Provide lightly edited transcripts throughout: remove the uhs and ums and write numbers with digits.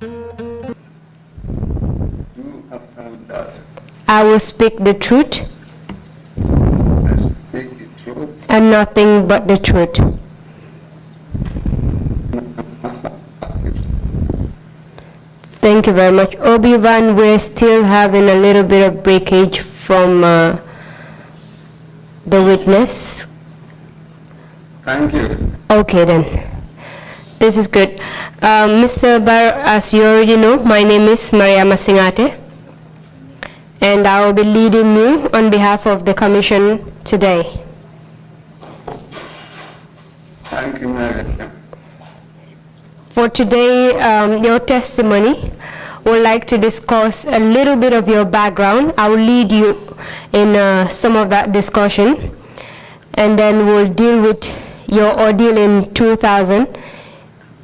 Do affirm that I will speak the truth I speak the truth and nothing but the truth. Thank you very much. Obi-Wan, we're still having a little bit of breakage from the witness. Thank you. Okay then. This is good. Mr. Barrow, as you already know, my name is Maria Masingate, and I will be leading you on behalf of the Commission today. Thank you, Mary. For today, your testimony, would like to discuss a little bit of your background. I will lead you in some of that discussion, and then we'll deal with your ordeal in 2000,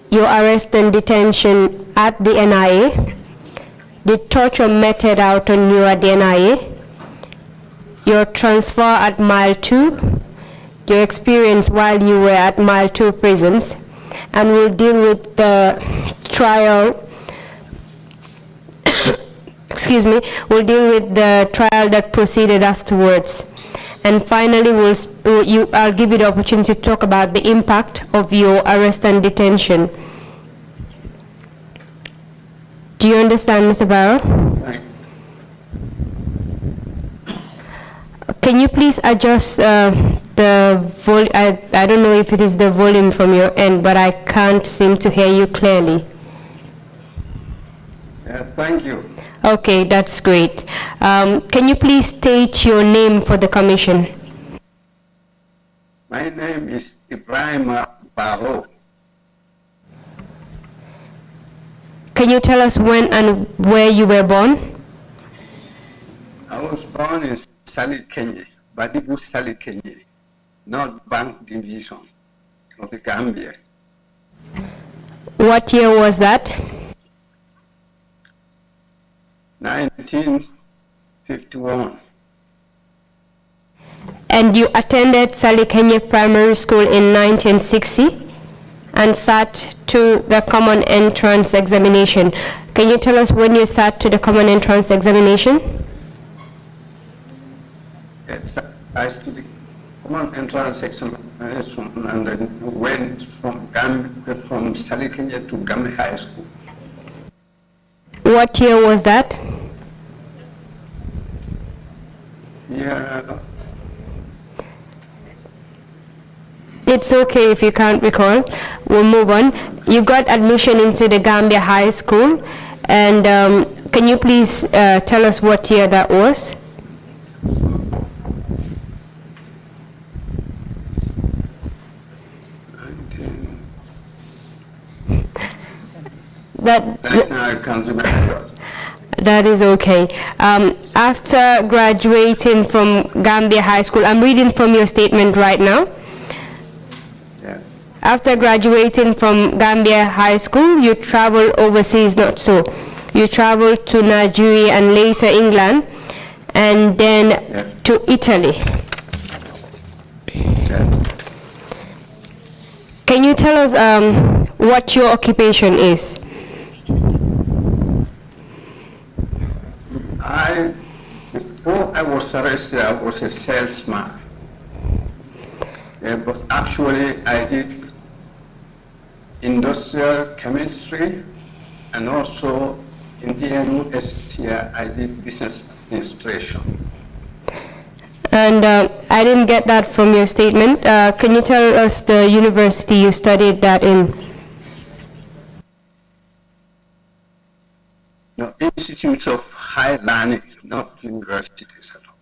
your arrest and detention at the NIA, the torture meted out on you at the NIA, your transfer at Mile 2, your experience while you were at Mile 2 prisons, and we'll deal with the trial, excuse me, we'll deal with the trial that proceeded afterwards. And finally, I'll give you the opportunity to talk about the impact of your arrest and detention. Do you understand, Mr. Barrow? Can you please adjust the volume? I don't know if it is the volume from your end, but I can't seem to hear you clearly. Thank you. Okay, that's great. Can you please state your name for the Commission? My name is Ebrima Barrow. Can you tell us when and where you were born? I was born in Sali, Kenya, Badibu, Sali, Kenya, North Bank Division of the Gambia. What year was that? 1951. And you attended Sali Kenya Primary School in 1960 and sat to the Common Entrance Examination. Can you tell us when you sat to the Common Entrance Examination? Yes, I studied Common Entrance Examination and then went from Sali, Kenya to Gambia High School. What year was that? Yeah. It's okay if you can't recall. We'll move on. You got admission into the Gambia High School, and can you please tell us what year that was? I can't remember. That is okay. After graduating from Gambia High School, I'm reading from your statement right now. Yeah. After graduating from Gambia High School, you traveled overseas, not so. You traveled to Nigeria and later England, and then to Italy. Yeah. Can you tell us what your occupation is? Before I was arrested, I was a salesman. Yeah, but actually, I did industrial chemistry, and also in the university, I did business administration. And I didn't get that from your statement. Can you tell us the university you studied that in? No, institutes of high learning, not universities at all.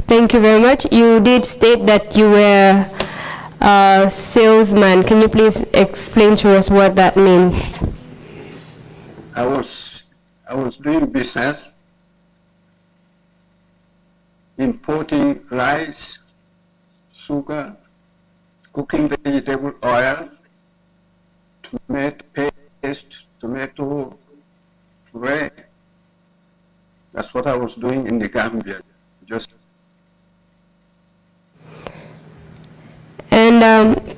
Thank you very much. You did state that you were a salesman. Can you please explain to us what that means? I was doing business, importing rice, sugar, cooking vegetable oil, tomato paste, tomato puree. That's what I was doing in the Gambia. And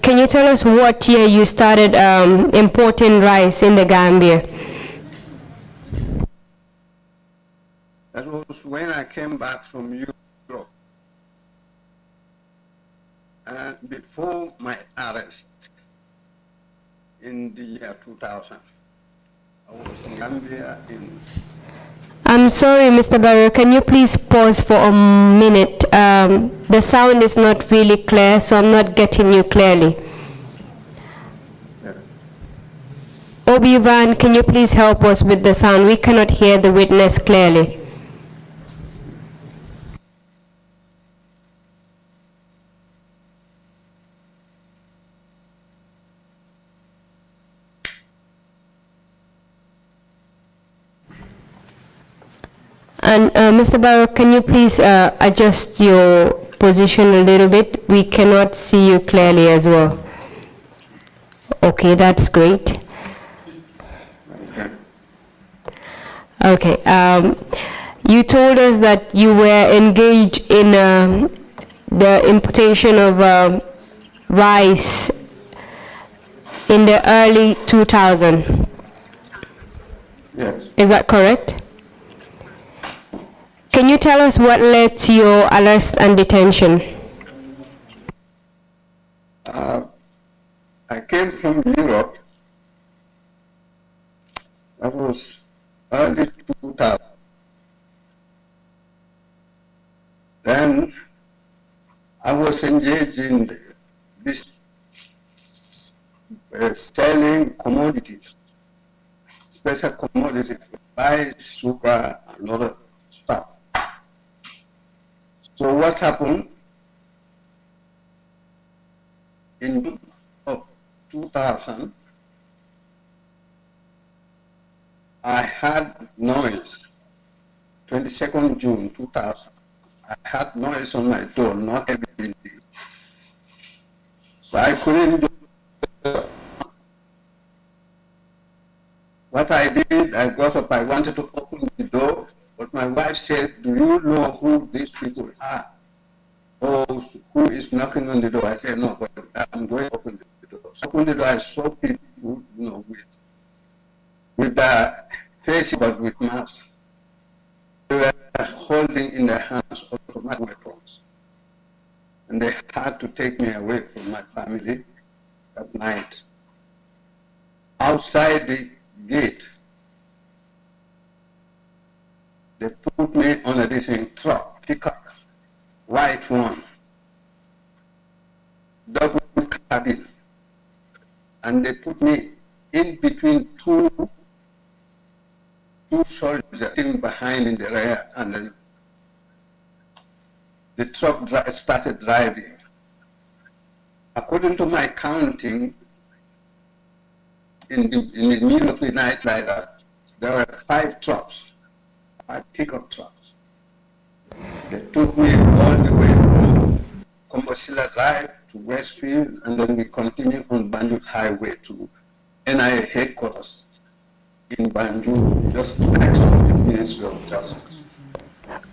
can you tell us what year you started importing rice in the Gambia? That was when I came back from Europe. And before my arrest in the year 2000, I was in Gambia in... I'm sorry, Mr. Barrow, can you please pause for a minute? The sound is not really clear, so I'm not getting you clearly. Yeah. Obi-Wan, can you please help us with the sound? We cannot hear the witness clearly. And Mr. Barrow, can you please adjust your position a little bit? We cannot see you clearly as well. Okay, that's great. Okay. You told us that you were engaged in the importation of rice in the early 2000s. Yes. Is that correct? Can you tell us what led to your arrest and detention? I came from Europe. That was early 2000. Then I was engaged in this selling commodities, special commodities, rice, sugar, and other stuff. So what happened in June of 2000, I had noise, 22nd June 2000, I had noise on my door, not every day. So I couldn't do what I did. I got up, I wanted to open the door, but my wife said, "Do you know who these people are? Or who is knocking on the door?" I said, "No, but I'm going to open the door." So I opened the door, I saw people, with their faces, but with masks. They were holding in their hands automatic weapons. And they had to take me away from my family at night. Outside the gate, they put me on a racing truck, pickup, white one, double cabin, and they put me in between two soldiers sitting behind in the rear, and then the truck started driving. According to my counting, in the middle of the night like that, there were 5 trucks, 5 pickup trucks. They took me all the way from Kombosila Drive to Westfield, and then we continued on Banjul Highway to NIA headquarters in Banjul, just next to the Ministry of Justice.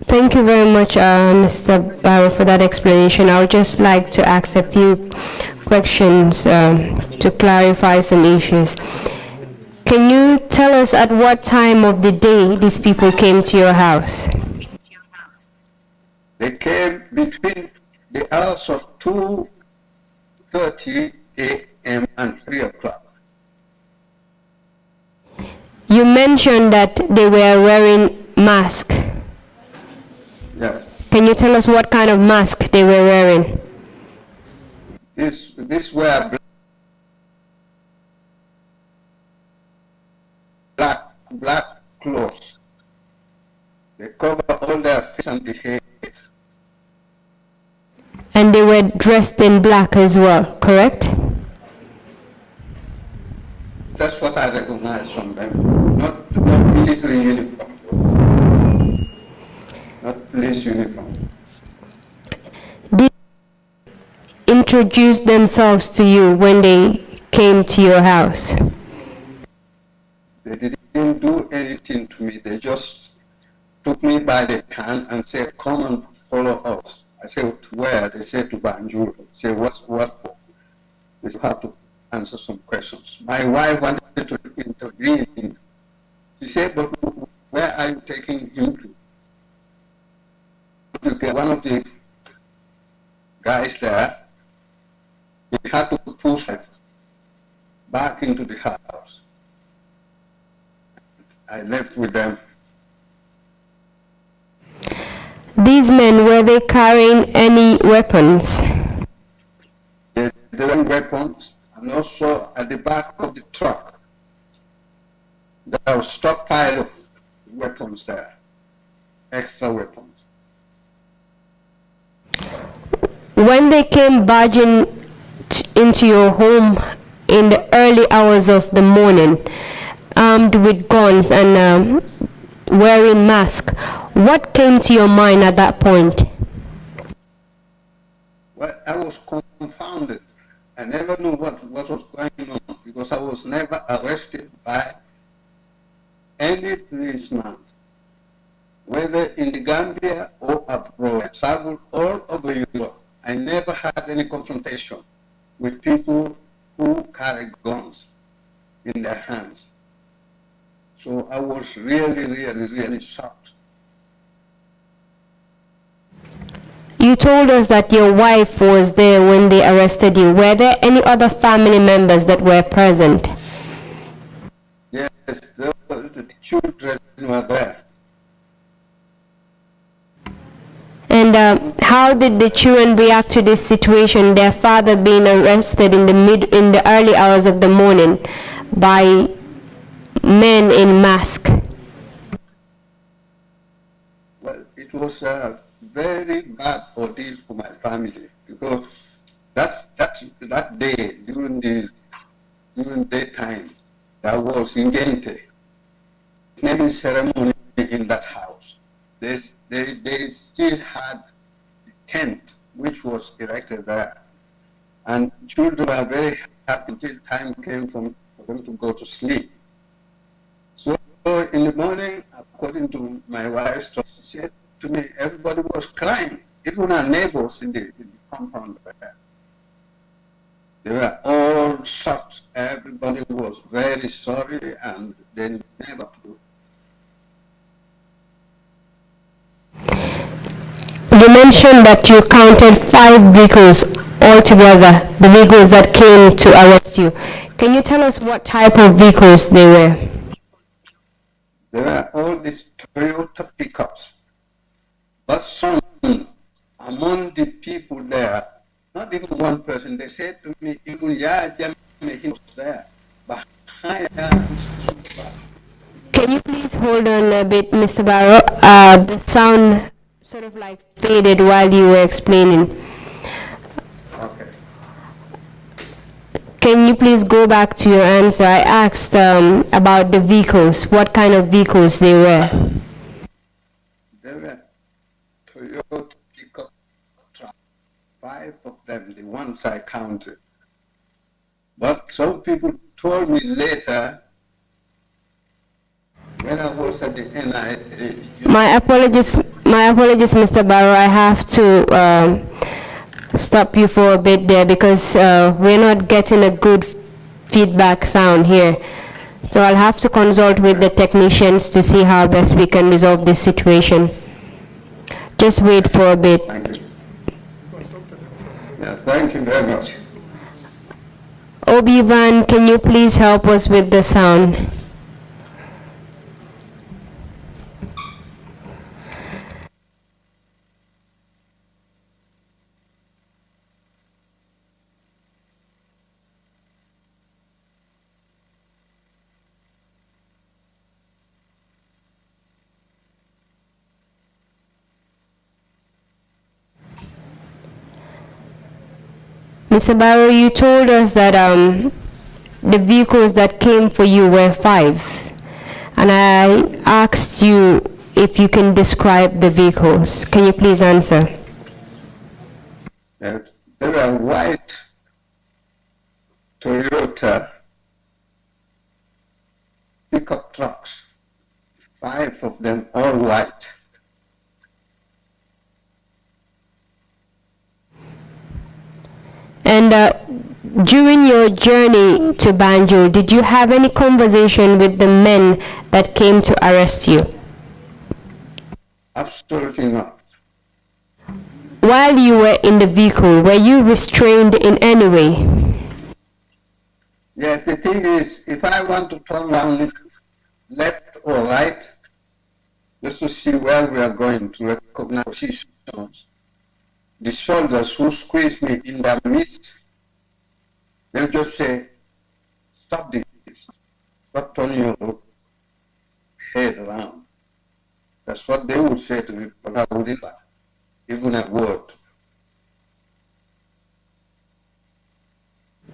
Thank you very much, Mr. Barrow, for that explanation. I would just like to ask a few questions to clarify some issues. Can you tell us at what time of the day these people came to your house? They came between the hours of 2:30 a.m. and 3 o'clock. You mentioned that they were wearing masks. Yes. Can you tell us what kind of mask they were wearing? This were black clothes. They cover all their face and the head. And they were dressed in black as well, correct? That's what I recognize from them. Not military uniform, not police uniform. Did they introduce themselves to you when they came to your house? They didn't do anything to me. They just took me by the hand and said, "Come and follow us." I said, "To where?" They said, "To Banjul." I said, what for?" You have to answer some questions. My wife wanted to intervene. She said, but where are you taking him to? One of the guys there, he had to push her back into the house. I left with them. These men, were they carrying any weapons? They were weapons, and also at the back of the truck, there was a stockpile of weapons there, extra weapons. When they came barging into your home in the early hours of the morning, armed with guns and wearing masks, what came to your mind at that point? Well, I was confounded. I never knew what was going on because I was never arrested by any policeman, whether in the Gambia or abroad. I traveled all over Europe. I never had any confrontation with people who carry guns in their hands. So I was really shocked. You told us that your wife was there when they arrested you. Were there any other family members that were present? Yes, the children were there. And how did the children react to this situation, their father being arrested in the early hours of the morning by men in masks? Well, it was a very bad ordeal for my family because that day during daytime there was Ingente naming ceremony in that house. They still had the tent which was erected there, and children were very happy until time came for them to go to sleep. So in the morning, according to my wife, she said to me, everybody was crying, even our neighbors in the compound there. They were all shocked. Everybody was very sorry, and they never do. You mentioned that you counted 5 vehicles altogether, the vehicles that came to arrest you. Can you tell us what type of vehicles they were? There were all these Toyota pickups. But some among the people there, not even one person, they said to me, even he was there. Can you please hold on a bit, Mr. Barrow? The sound sort of like faded while you were explaining. Okay. Can you please go back to your answer? I asked about the vehicles, what kind of vehicles they were. They were Toyota pickup trucks, 5 of them, the ones I counted. But some people told me later, when I was at the NIA. My apologies, Mr. Barrow. I have to stop you for a bit there because we're not getting a good feedback sound here. So I'll have to consult with the technicians to see how best we can resolve this situation. Just wait for a bit. Thank you. Yeah, thank you very much. Obi-Wan, can you please help us with the sound? Mr. Barrow, you told us that the vehicles that came for you were 5, and I asked you if you can describe the vehicles. Can you please answer? They were white Toyota pickup trucks, 5 of them all white. And during your journey to Banjul, did you have any conversation with the men that came to arrest you? Absolutely not. While you were in the vehicle, were you restrained in any way? Yes, the thing is, if I want to turn around left or right, just to see where we are going to recognize positions, the soldiers who squeeze me in their midst, they'll just say, stop this, stop turning your head around. That's what they would say to me, but I wouldn't even a word.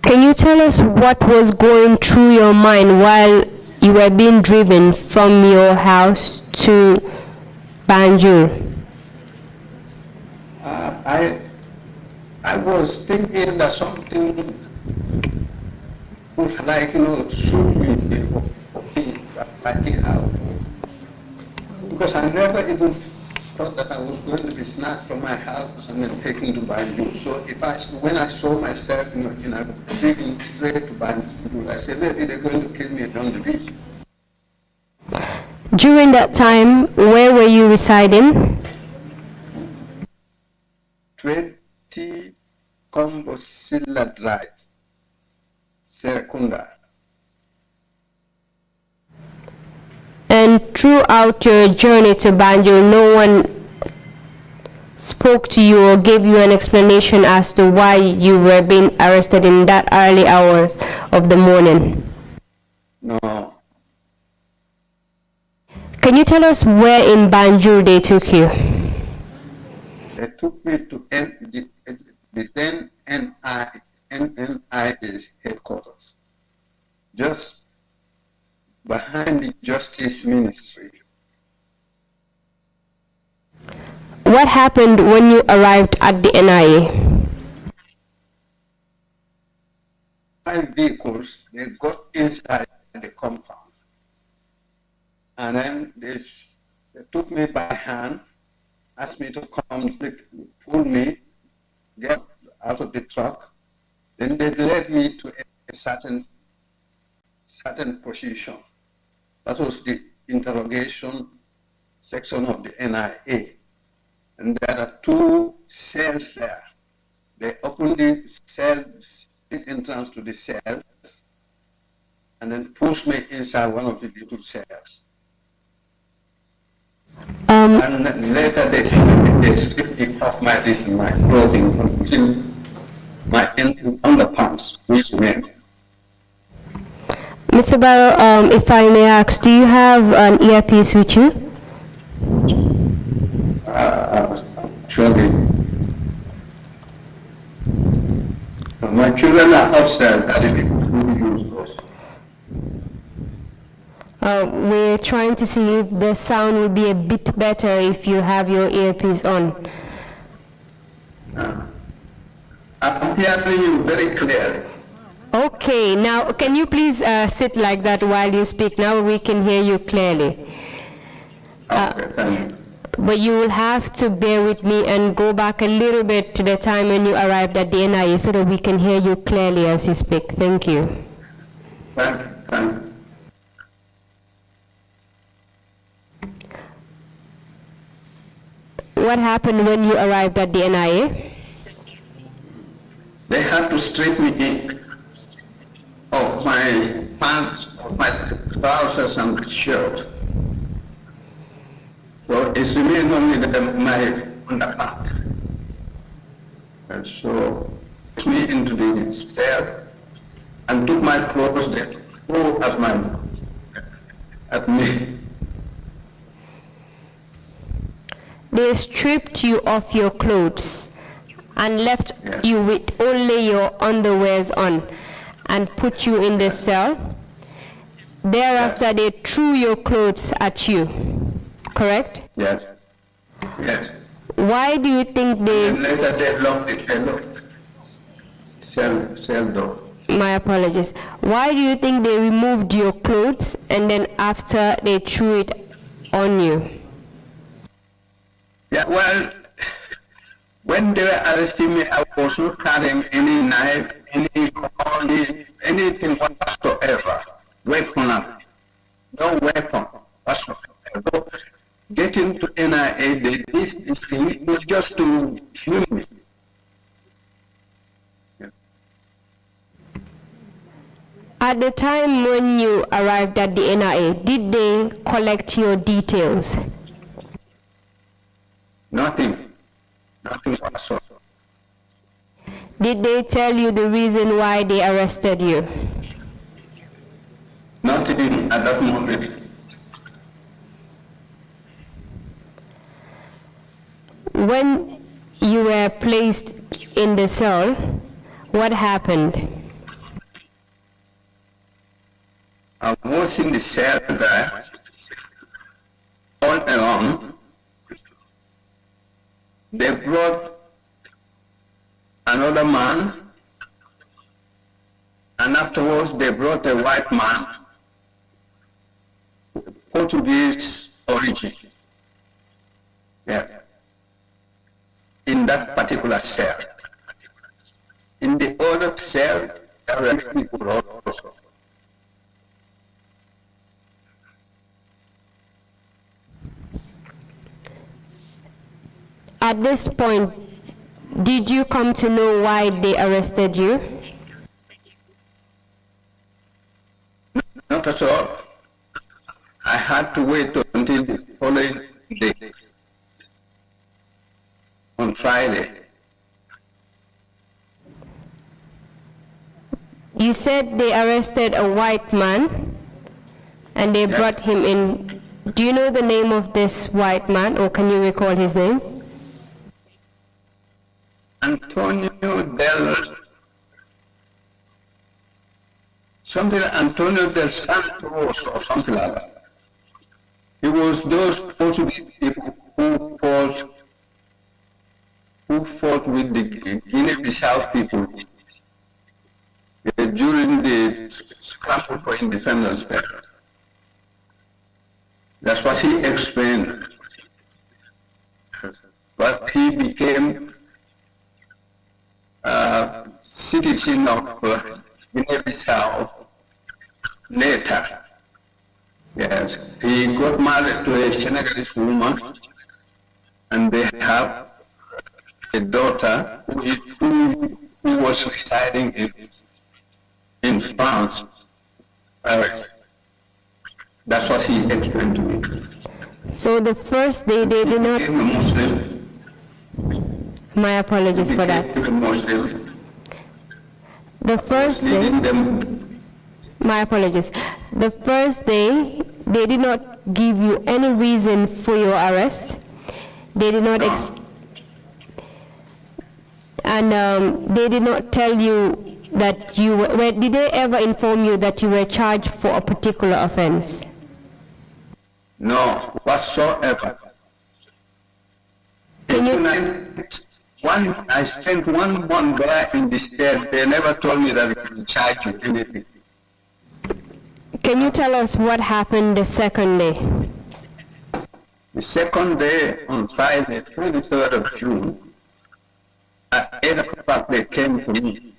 Can you tell us what was going through your mind while you were being driven from your house to Banjul? I was thinking that something would shoot me out. Because I never even thought that I was going to be snatched from my house and then taken to Banjul. So when I saw myself driven straight to Banjul, I said, maybe they're going to kill me on the beach. During that time, where were you residing? 20 Kombosilla Drive, Serekunda. And throughout your journey to Banjul, no one spoke to you or gave you an explanation as to why you were being arrested in that early hours of the morning? No. Can you tell us where in Banjul they took you? They took me to the then NNI's headquarters, just behind the Justice Ministry. What happened when you arrived at the NIA? 5 vehicles, they got inside the compound. And then they took me by hand, asked me to come, pull me, get out of the truck. Then they led me to a certain position. That was the interrogation section of the NIA. And there are 2 cells there. They opened the cells, the entrance to the cells, and then pushed me inside one of the little cells. And later they stripped me off my clothing until my underpants, which remained. Mr. Barrow, if I may ask, do you have an earpiece with you? Actually, my children are upstairs. I didn't use those. We're trying to see if the sound will be a bit better if you have your earpiece on. I'm hearing you very clearly. Okay, now can you please sit like that while you speak? Now we can hear you clearly. Okay, thank you. But you will have to bear with me and go back a little bit to the time when you arrived at the NIA so that we can hear you clearly as you speak. Thank you. Thank you. What happened when you arrived at the NIA? They had to strip me of my pants, of my trousers and shirt. So it remained only my underpart. And so put me into the cell and took my clothes, they threw at me. They stripped you of your clothes and left you with only your underwears on and put you in the cell. Thereafter, they threw your clothes at you, correct? Yes. Yes. Why do you think they... And later they locked the cell door. My apologies. Why do you think they removed your clothes and then after they threw it on you? Yeah, well, When they were arresting me, I was not carrying any knife, any gun, anything whatsoever. Weapon, no weapon whatsoever. Getting to NIA, they did this thing was just to humiliate me. At the time when you arrived at the NIA, did they collect your details? Nothing whatsoever. Did they tell you the reason why they arrested you? Nothing at that moment. When you were placed in the cell, what happened? I was in the cell there all along. They brought another man, and afterwards they brought a white man, Portuguese origin. Yes. In that particular cell. In the other cell, there were people also. At this point, did you come to know why they arrested you? Not at all. I had to wait until the following day, on Friday. You said they arrested a white man and they brought him in. Do you know the name of this white man, or can you recall his name? Antonio del Santos or something like that. It was those Portuguese people who fought with the Guinea-Bissau people during the scramble for independence there. That's what he explained. But he became citizen of Guinea-Bissau later. Yes, he got married to a Senegalese woman, and they have a daughter who was residing in France, Paris. That's what he explained to me. So the first day they did not... He became a Muslim. My apologies for that. The first day, my apologies. The first day, they did not give you any reason for your arrest. They did not, they did not tell you that you were, did they ever inform you that you were charged for a particular offense? No, whatsoever. Can you... I spent 1 month there in the state. They never told me that I was charged with anything. Can you tell us what happened the second day? The second day, on Friday, 23rd of June, at 8 o'clock they came for me.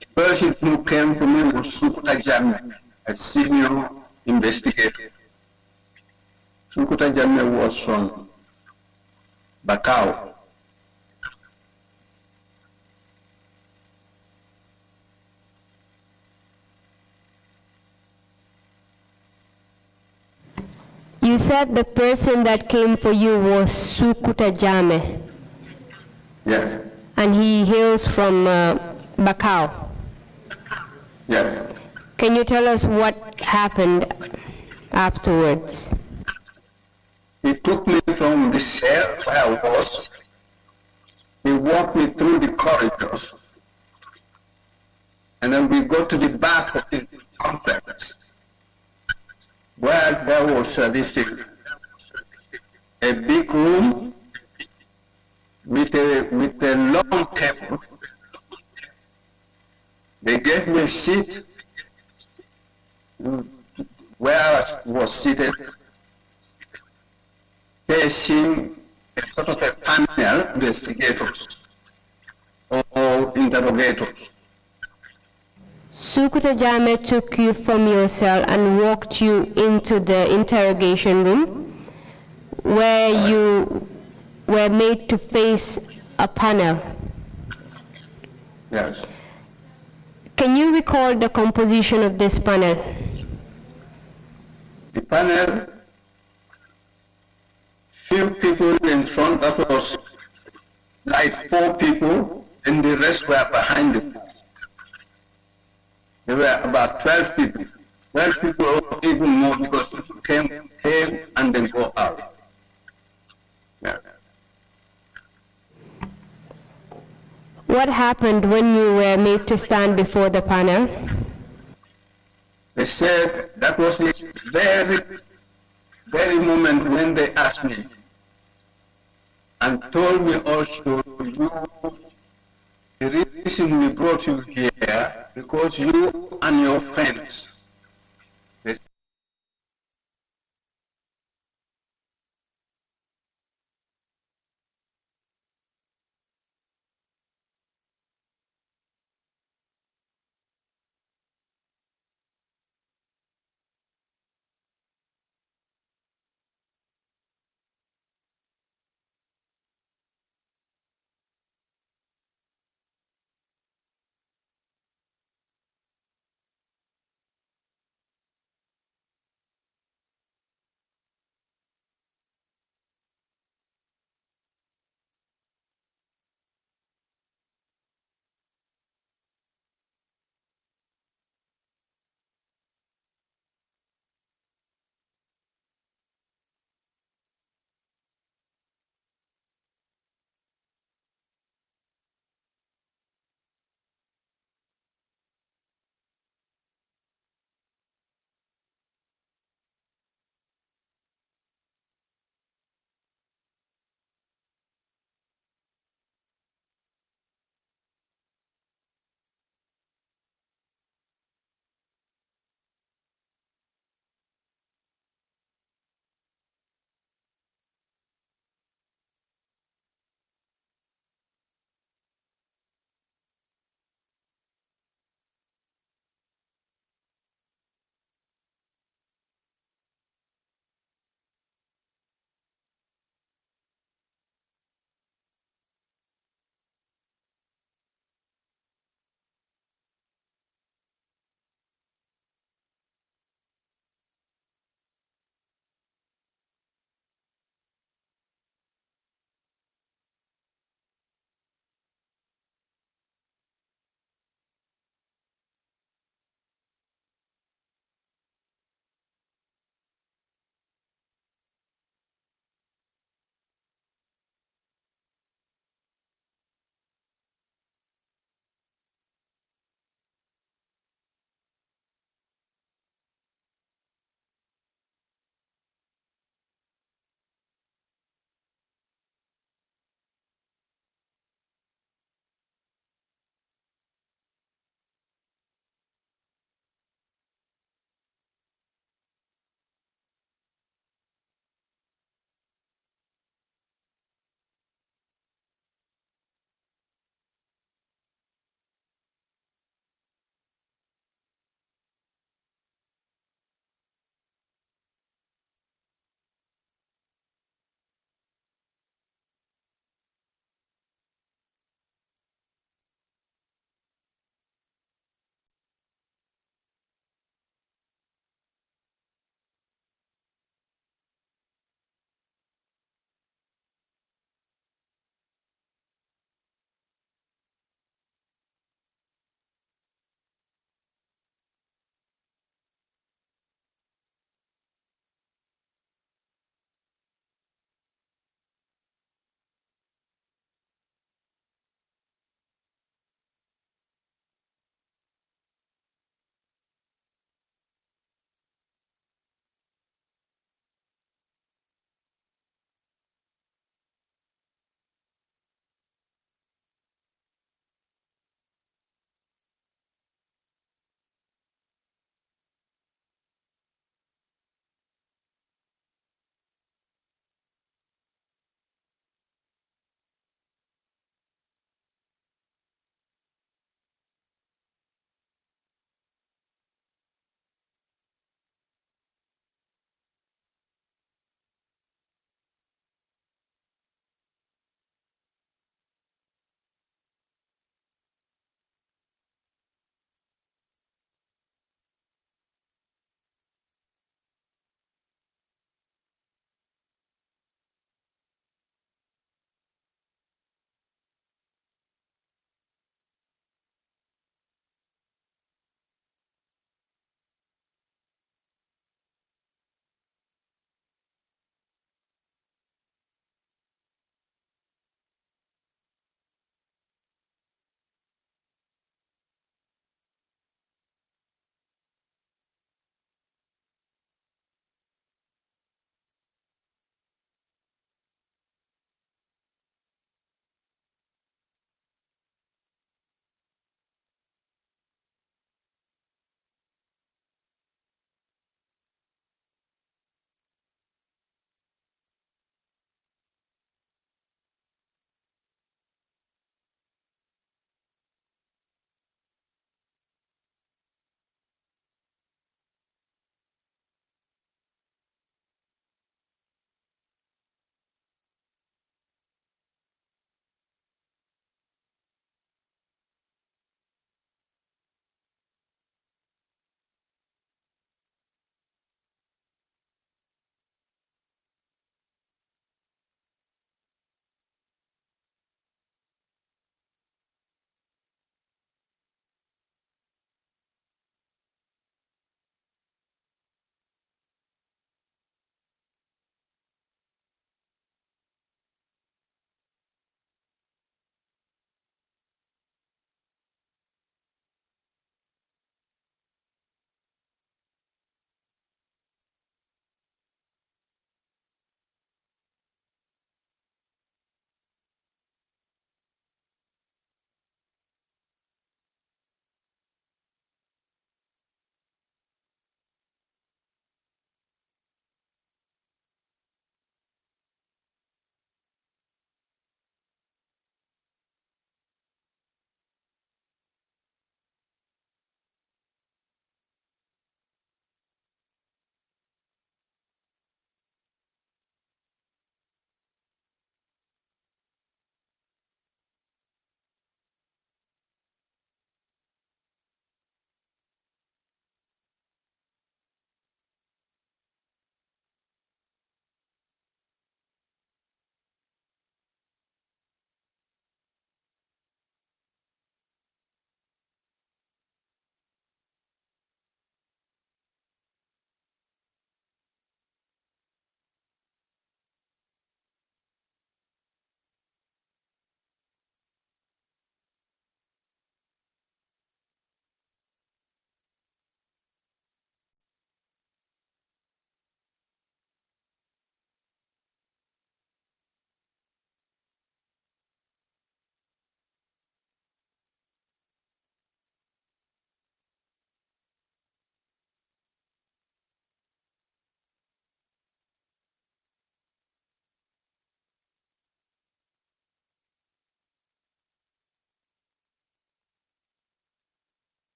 The person who came for me was Sukuta Jammeh, a senior investigator. Sukuta Jammeh was from Bakau. You said the person that came for you was Sukuta Jammeh. Yes. And he hails from Bakau. Yes. Can you tell us what happened afterwards? He took me from the cell where I was. He walked me through the corridors. And then we go to the back of the complex, where there was a big room with a long table. They gave me a seat where I was seated, facing a sort of a panel investigators or interrogators. Sukuta Jame took you from your cell and walked you into the interrogation room where you were made to face a panel. Yes. Can you recall the composition of this panel? The panel, few people in front, that was like 4 people, and the rest were behind them. There were about 12 people. 12 people or even more because people came and then go out. Yeah. What happened when you were made to stand before the panel? They said that was the very moment when they asked me and told me also, the reason we brought you here because you and your friends, they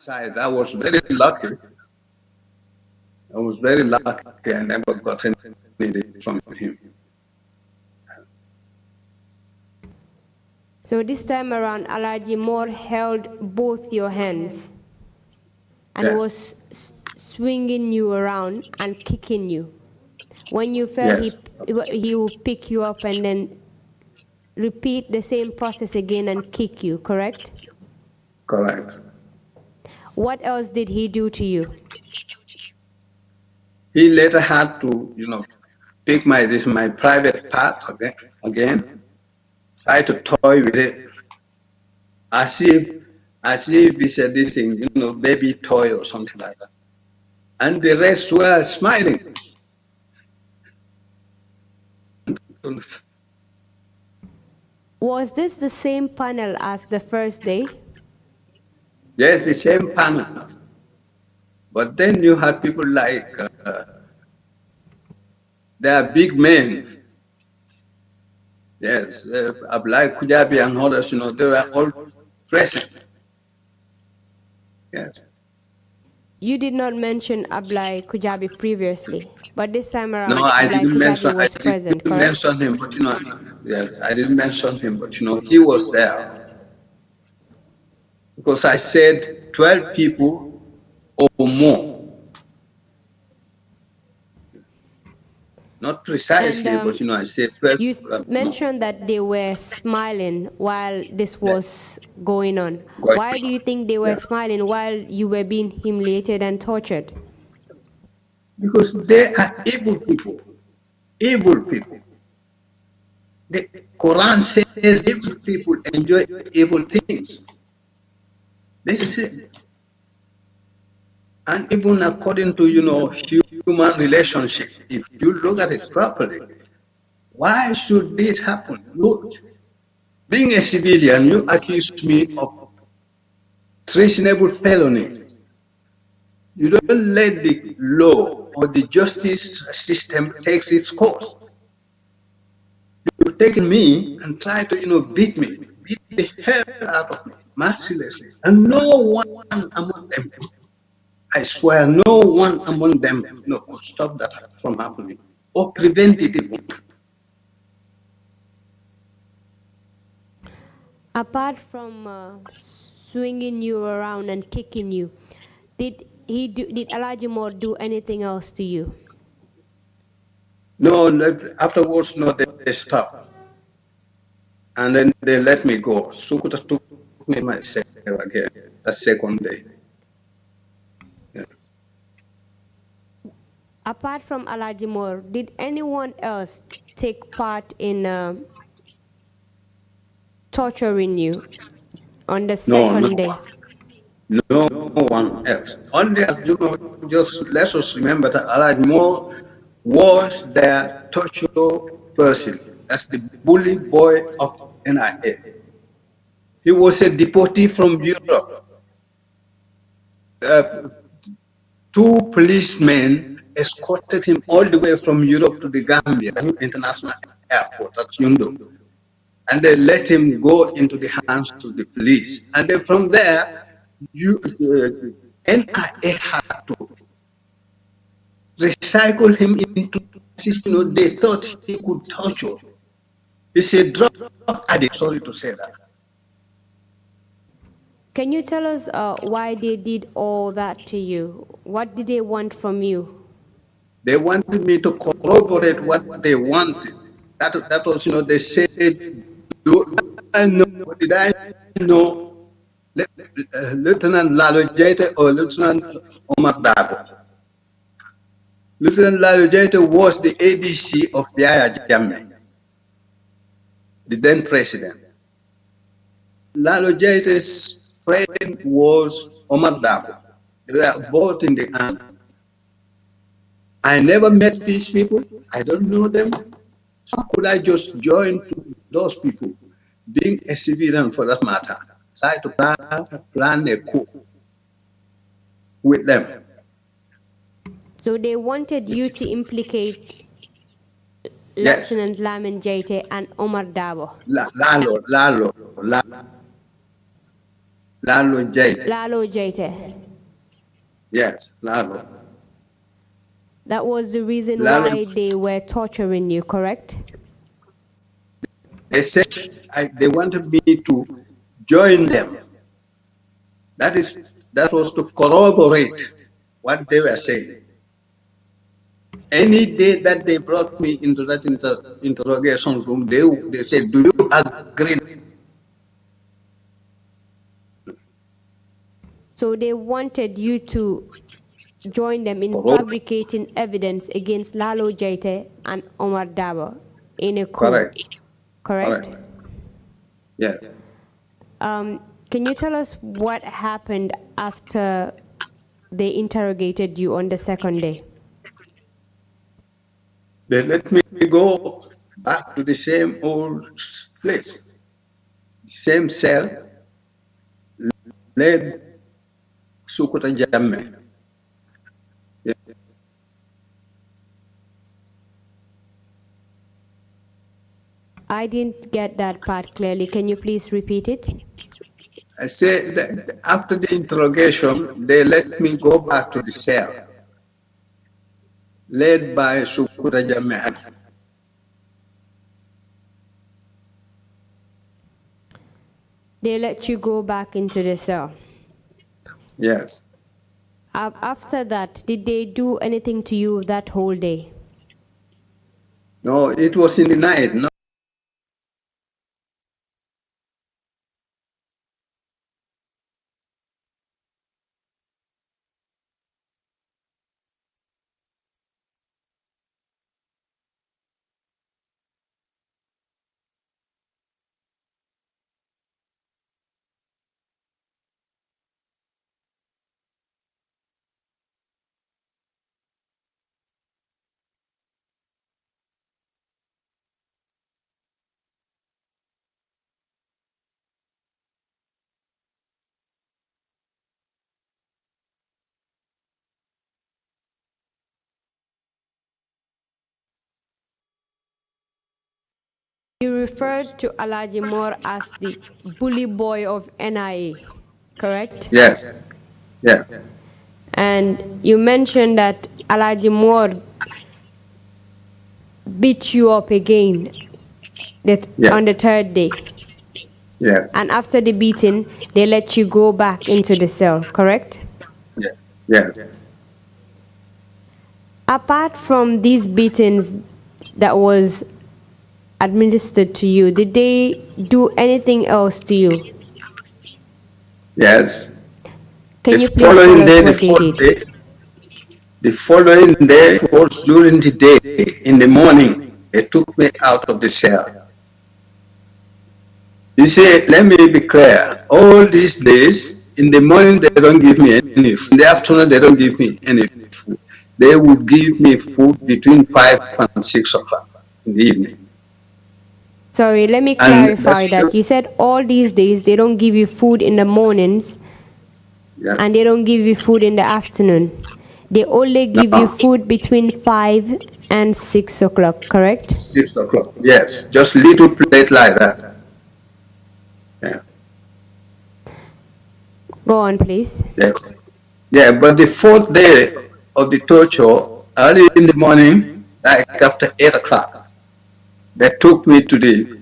side, I was very lucky. I was very lucky. I never got anything from him. So this time around, Alaji Moore held both your hands and was swinging you around and kicking you. When you fell, he will pick you up and then repeat the same process again and kick you, correct? Correct. What else did he do to you? He later had to, pick my private part again, try to toy with it, as if he said this thing, baby toy or something like that. And the rest were smiling. Was this the same panel as the first day? Yes, the same panel. But then you had people like, they are big men. Yes, like Kujabi and others, they were all present. Yes. You did not mention Ablai Kujabi previously, but this time around, No, I Ablai didn't Kujabi was present, correct? mention him, but yes, I didn't mention him, but he was there. Because I said 12 people or more. Not precisely, And, but I said 12 you people. mentioned that they were smiling while this was going on. Why do you think they were smiling while you were being humiliated and tortured? Because they are evil people. Evil people. The Quran says evil people enjoy evil things. This is it. And even according to, human relationship, if you look at it properly, why should this happen? Being a civilian, you accuse me of treasonable felony. You don't let the law or the justice system take its course. You've taken me and tried to, beat the hell out of me, mercilessly. And no one among them, I swear, no one among them could stop that from happening or prevent it even. Apart from swinging you around and kicking you, did Elijah Moore do anything else to you? No, afterwards, no, they stopped. And then they let me go. Sukuta took me myself again, the second day. Yeah. Apart from Elijah Moore, did anyone else take part in torturing you on the second day? No one else. Only, just let us remember that Elijah Moore was their torture person. That's the bully boy of NIA. He was a deportee from Europe. Two policemen escorted him all the way from Europe to the Gambia International Airport at Yundo. And they let him go into the hands of the police. And then from there, NIA had to recycle him into system. They thought he could torture. He's a drug addict, sorry to say that. Can you tell us why they did all that to you? What did they want from you? They wanted me to corroborate what they wanted. That was, they said, did I know Lieutenant Lalo Jete or Lieutenant Omar Dago? Lieutenant Lalo Jete was the ADC of Yaya Jammeh, the then president. Lalo Jete's friend was Omar Dago. They were both in the army. I never met these people. I don't know them. How could I just join those people, being a civilian for that matter, try to plan a coup with them? So they wanted you to implicate Lieutenant Lamin Jaite and Omar Dabo. Lalo Jade. Lalo Jaite. Yes, Lalo. That was the reason Lalo. why they were torturing you, correct? They said they wanted me to join them. That was to corroborate what they were saying. Any day that they brought me into that interrogation room, they said, "Do you agree?" So they wanted you to join them in fabricating evidence against Lalo Jaite and Omar Dabo in a coup. Correct. Correct? Yes. Can you tell us what happened after they interrogated you on the second day? They let me go back to the same old place, same cell, led Sukuta Jamme. Yeah. I didn't get that part clearly. Can you please repeat it? I say that after the interrogation, they let me go back to the cell, led by Sukuta Jamme. They let you go back into the cell. Yes. After that, did they do anything to you that whole day? No, it was in the night. No. You referred to Alaji Moore as the bully boy of NIA, correct? Yes. Yeah. And you mentioned that Alaji Moore beat you up again on the third day. Yeah. And after the beating, they let you go back into the cell, correct? Yeah. Yes. Apart from these beatings that was administered to you, did they do anything else to you? Yes. Can you please tell us what they did? The following day was during the day. In the morning, they took me out of the cell. You see, let me be clear. All these days, in the morning, they don't give me any food. In the afternoon, they don't give me any food. They would give me food between 5 and 6 o'clock in the evening. Sorry, let me clarify that. You said all these days they don't give you food in the mornings, and they don't give you food in the afternoon. They only give you food between 5 and 6 o'clock, correct? 6 o'clock, yes. Just little plate like that. Yeah. Go on, please. Yeah, but the fourth day of the torture, early in the morning, like after 8 o'clock, they took me to the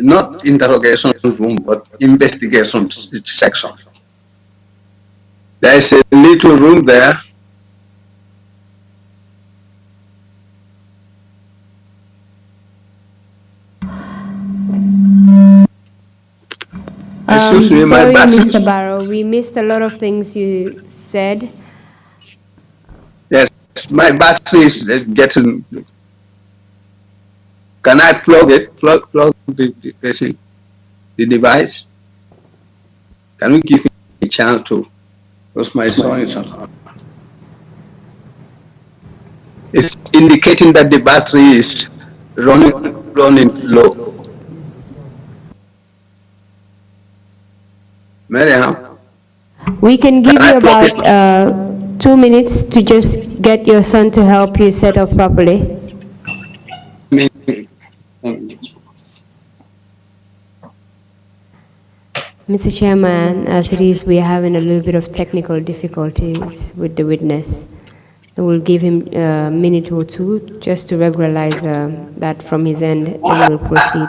not interrogation room, but investigation section. There is a little room there. Excuse me, my batteries. Mr. Barrow, we missed a lot of things you said. Yes, my battery is getting. Can I plug it? Plug the device? Can you give me a chance to? Because my son is on. It's indicating that the battery is running low. Mariam? We can give you about 2 minutes to just get your son to help you set up properly. Mr. Chairman, as it is, we are having a little bit of technical difficulties with the witness. We'll give him a minute or two just to regularize that from his end, and we'll proceed.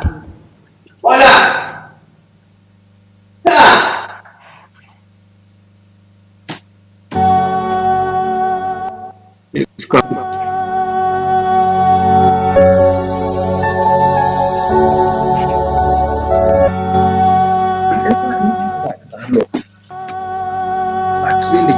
It's come. But really,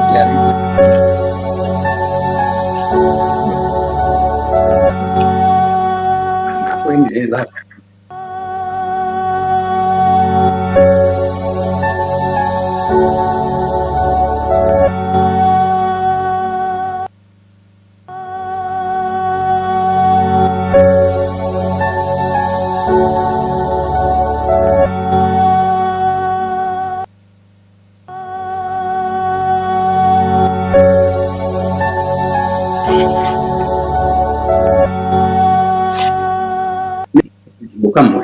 bukan mo.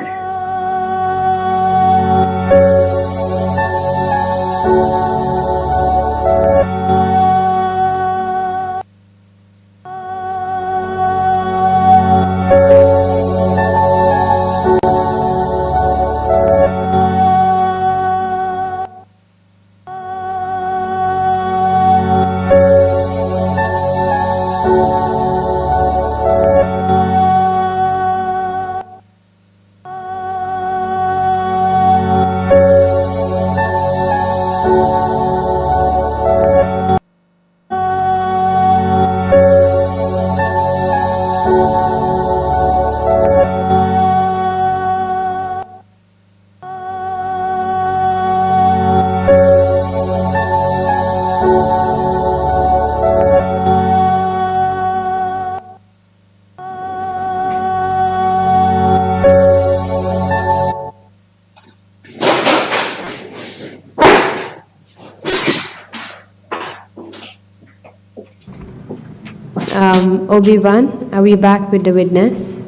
Obi-Wan, are we back with the witness?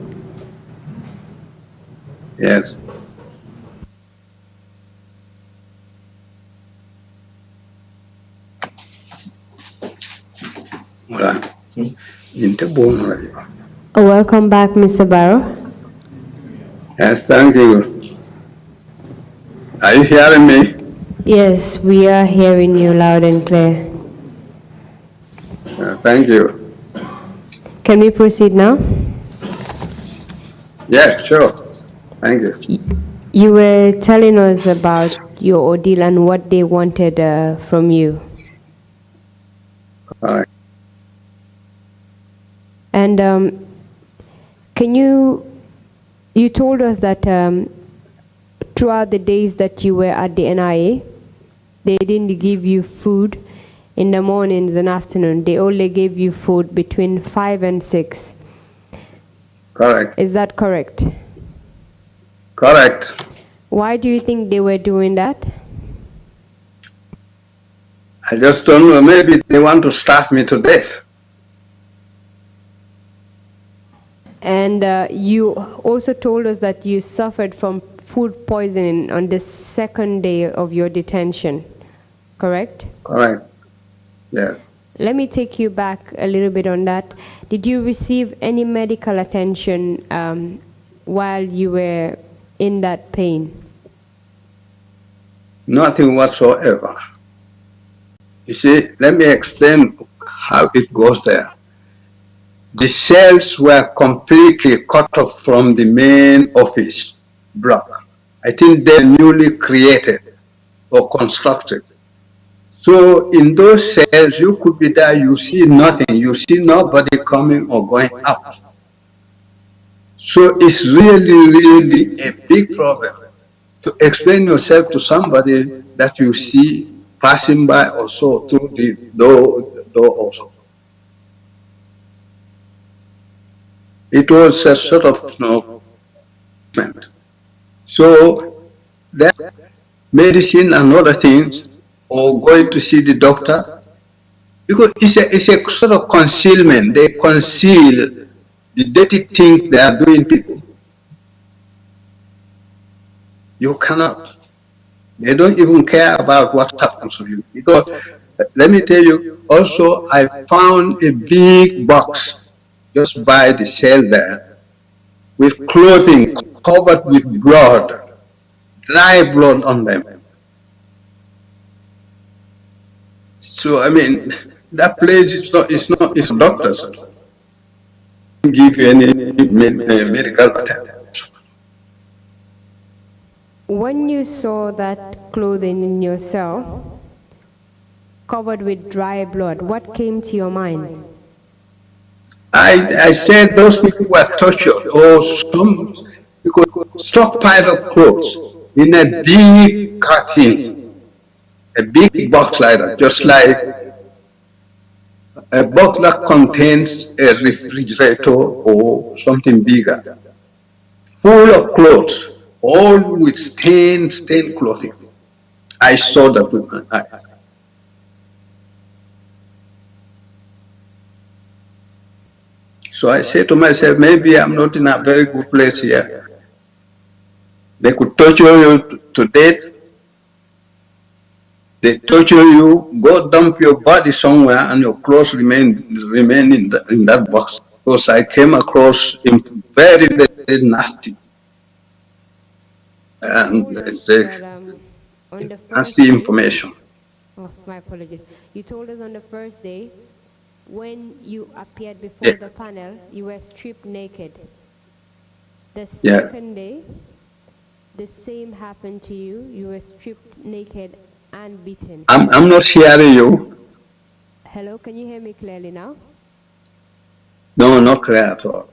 Yes. Welcome back, Mr. Barrow. Yes, thank you. Are you hearing me? Yes, we are hearing you loud and clear. Thank you. Can we proceed now? Yes, sure. Thank you. You were telling us about your ordeal and what they wanted from you. All right. And can you told us that throughout the days that you were at the NIA, they didn't give you food in the mornings and afternoon. They only gave you food between 5 and 6. Correct. Is that correct? Correct. Why do you think they were doing that? I just don't know. Maybe they want to starve me to death. And you also told us that you suffered from food poisoning on the second day of your detention, correct? Correct. Yes. Let me take you back a little bit on that. Did you receive any medical attention while you were in that pain? Nothing whatsoever. You see, let me explain how it goes there. The cells were completely cut off from the main office block. I think they're newly created or constructed. So in those cells, you could be there, you see nothing, you see nobody coming or going out. So it's really, really a big problem to explain yourself to somebody that you see passing by or so through the door also. It was a sort of so that medicine and other things, or going to see the doctor, because it's a sort of concealment. They conceal the dirty things they are doing people. You cannot. They don't even care about what happens to you. Because let me tell you, also I found a big box just by the cell there with clothing covered with blood, dry blood on them. So I mean, that place it's doctors. Don't give you any medical attention. When you saw that clothing in your cell covered with dry blood, what came to your mind? I said those people were tortured, or some because stockpile of clothes in a big carton, a big box like that, just like a box that contains a refrigerator or something bigger, full of clothes, all with stained clothing. I saw that with my eyes. So I said to myself, maybe I'm not in a very good place here. They could torture you to death. They torture you, go dump your body somewhere, and your clothes remain in that box. Because I came across very, very nasty. And it's On the nasty first day, information. oh, my apologies. You told us on the first day, when you appeared before the panel, you were stripped naked. The second day, the same happened to you. You were stripped naked and beaten. I'm not hearing you. Hello, can you hear me clearly now? No, not clear at all.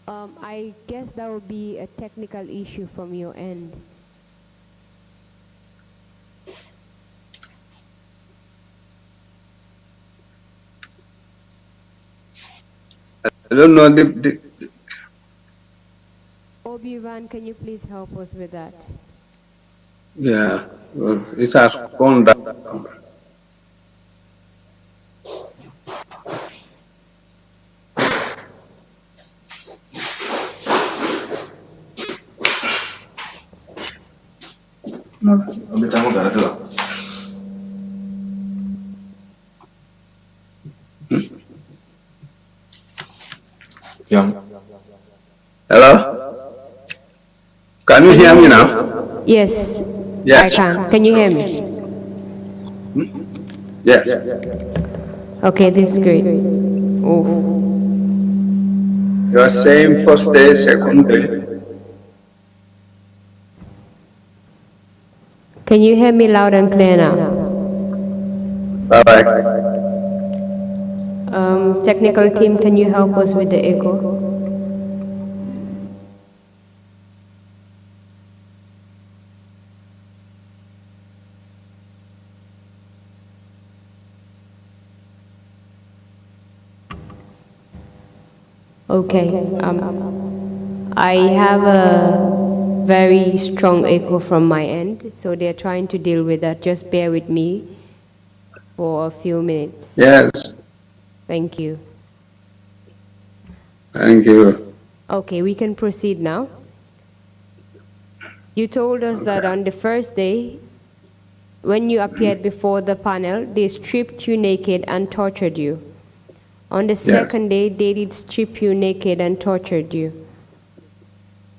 I guess that would be a technical issue from your end. I don't know. Obi-Wan, can you please help us with that? Yeah, well, it has gone down. Hello? Can you hear me now? Yes, Yes. I can. Can you hear me? Yes. Okay, this is great. Oh. You are saying first day, second day. Can you hear me loud and clear now? Bye-bye. Technical team, can you help us with the echo? Okay. I have a very strong echo from my end, so they're trying to deal with that. Just bear with me for a few minutes. Yes. Thank you. Thank you. Okay, we can proceed now. You told us that on the first day, when you appeared before the panel, they stripped you naked and tortured you. On the second day, they did strip you naked and tortured you.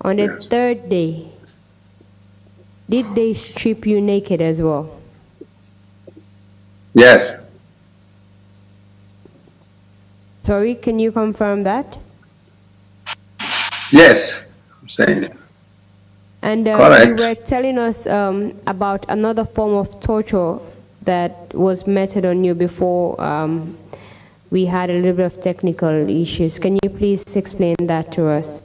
On the third day, did they strip you naked as well? Yes. Sorry, can you confirm that? Yes, I'm saying it. And you were telling us about another form of torture that was meted on you before we had a little bit of technical issues. Can you please explain that to us?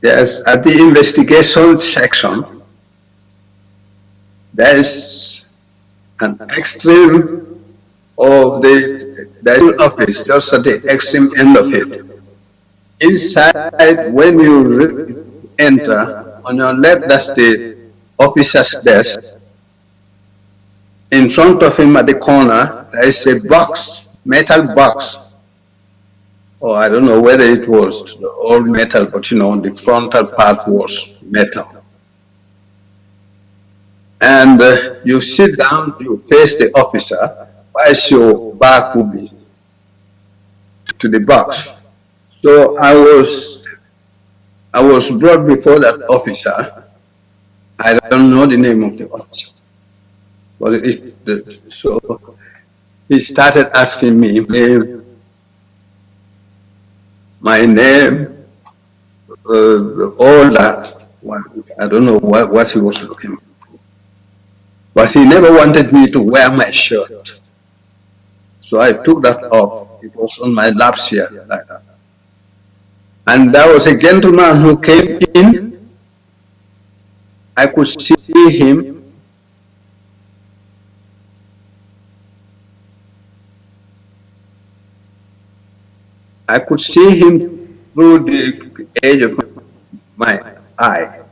Yes, at the investigation section, there is an extreme of the office, just at the extreme end of it. Inside, when you enter, on your left, that's the officer's desk. In front of him at the corner, there is a box, metal box. Or I don't know whether it was all metal, but you know, the frontal part was metal. and you sit down, you face the officer, whilst your back will be to the box. So I was brought before that officer. I don't know the name of the officer, but so he started asking me my name, all that. I don't know what he was looking for, but he never wanted me to wear my shirt. So I took that off. It was on my laps here, like that. And there was a gentleman who came in. I could see him. I could see him through the edge of my eye.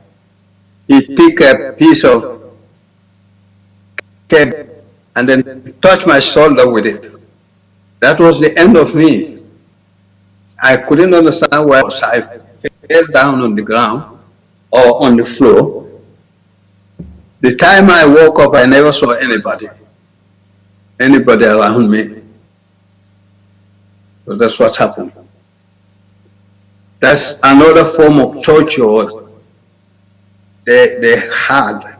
He picked a piece of cable and then touched my shoulder with it. That was the end of me. I couldn't understand why I fell down on the ground or on the floor. The time I woke up, I never saw anybody around me. So that's what happened. That's another form of torture they had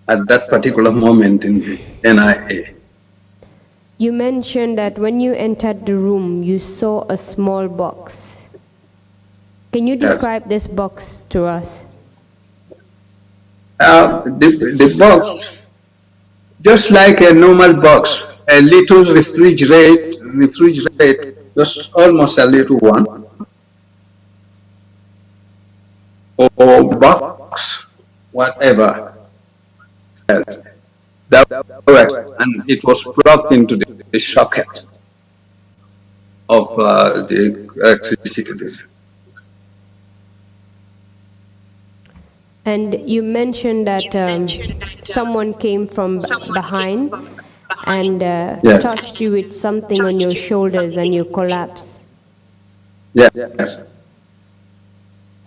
at that particular moment in the NIA. You mentioned that when you entered the room, you saw a small box. Can you describe this box to us? The box, just like a normal box, a little refrigerator, just almost a little one, or box, whatever else. That correct, and it was plugged into the socket of the electricity. And you mentioned that someone came from behind and yes. touched you with something on your shoulders and you collapsed. Yes.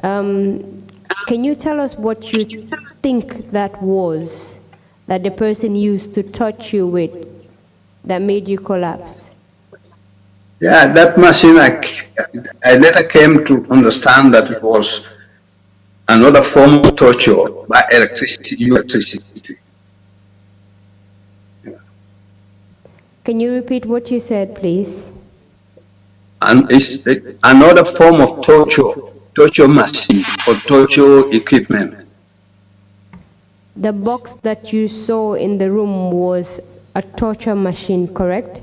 Can you tell us what you think that was, that the person used to touch you with, that made you collapse? Yeah, that machine, I later came to understand that it was another form of torture by electricity. Yeah. Can you repeat what you said, please? And it's another form of torture machine or torture equipment. The box that you saw in the room was a torture machine, correct?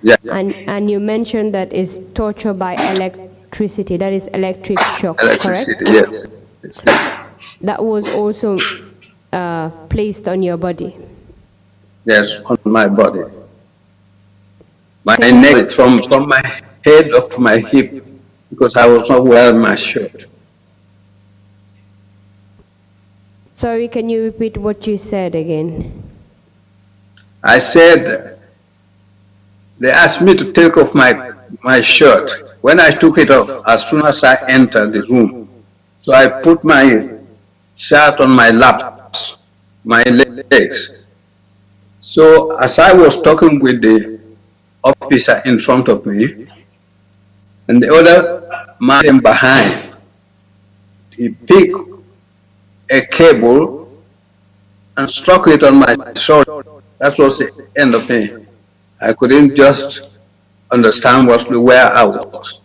Yeah. And you mentioned that it's torture by electricity, that is electric shock, Electricity, correct? yes. That was also placed on your body? Yes, on my body. My neck, from my head up to my hip, because I was not wearing my shirt. Sorry, can you repeat what you said again? I said, they asked me to take off my shirt. When I took it off, as soon as I entered the room, so I put my shirt on my laps, my legs. So as I was talking with the officer in front of me, and the other man behind, he picked a cable and struck it on my shoulder. That was the end of me. I couldn't just understand where I was.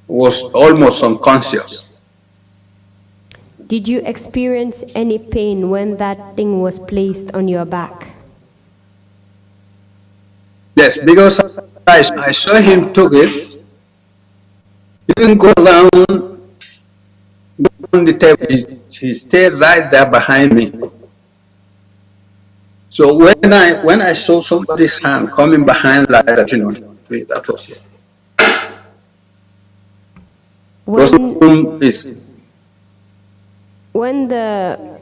I was almost unconscious. Did you experience any pain when that thing was placed on your back? Yes, because I saw him took it. He didn't go down on the table. He stayed right there behind me. So when I saw somebody's hand coming behind like that, that was it. When the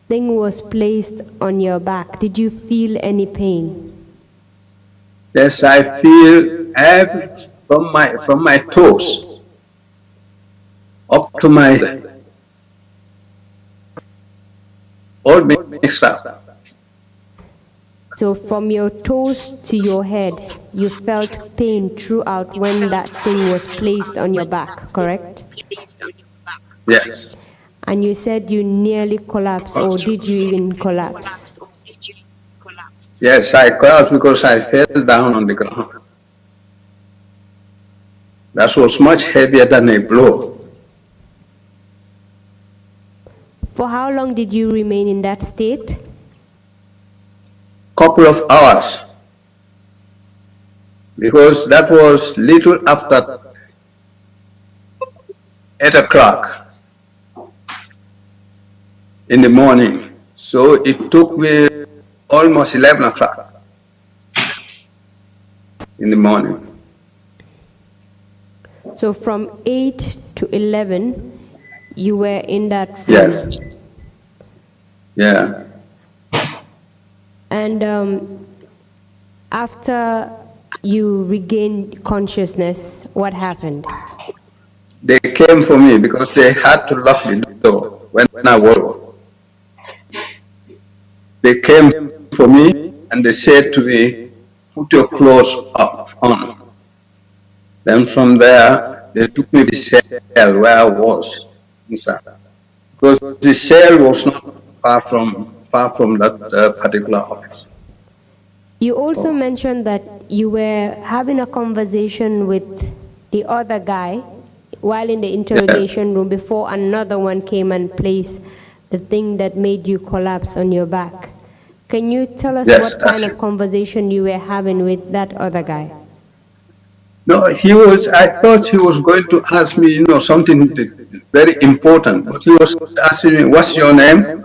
thing was placed on your back, did you feel any pain? Yes, I feel from my toes up to my all mixed up. So from your toes to your head, you felt pain throughout when that thing was placed on your back, correct? Yes. And you said you nearly collapsed, or did you even collapse? Yes, I collapsed because I fell down on the ground. That was much heavier than a blow. For how long did you remain in that state? Couple of hours. Because that was little after 8 o'clock in the morning. So it took me almost 11 o'clock in the morning. So from 8 to 11, you were in that room? Yes. Yeah. And after you regained consciousness, what happened? They came for me because they had to lock the door when I woke. They came for me and they said to me, put your clothes on. Then from there, they took me to the cell where I was inside. Because the cell was not far from that particular office. You also mentioned that you were having a conversation with the other guy while in the interrogation room before another one came and placed the thing that made you collapse on your back. Can you tell us what kind of conversation you were having with that other guy? No, I thought he was going to ask me, something very important, but he was asking me, what's your name?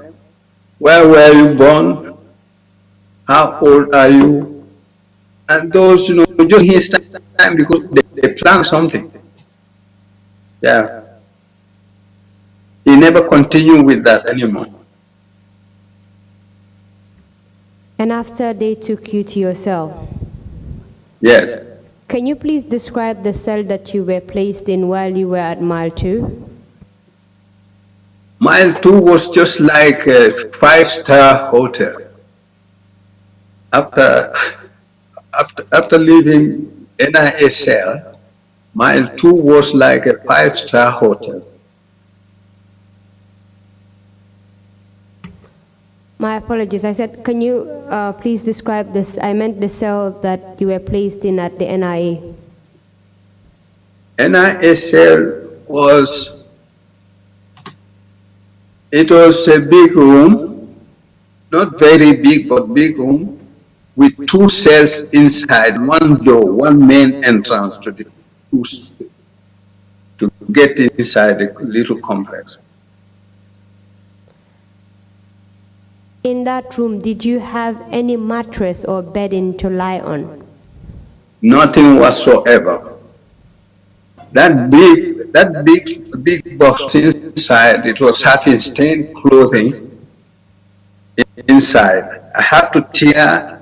Where were you born? How old are you? And those, just his time because they planned something. Yeah. He never continued with that anymore. And after they took you to your cell? Yes. Can you please describe the cell that you were placed in while you were at Mile 2? Mile 2 was just like a 5-star hotel. After leaving NIA cell, Mile 2 was like a 5-star hotel. My apologies. I said, can you please describe this? I meant the cell that you were placed in at the NIA. NIA cell was a big room, not very big, but big room, with 2 cells inside, one door, one main entrance to get inside the little complex. In that room, did you have any mattress or bedding to lie on? Nothing whatsoever. That big box inside, it was having stained clothing inside. I had to tear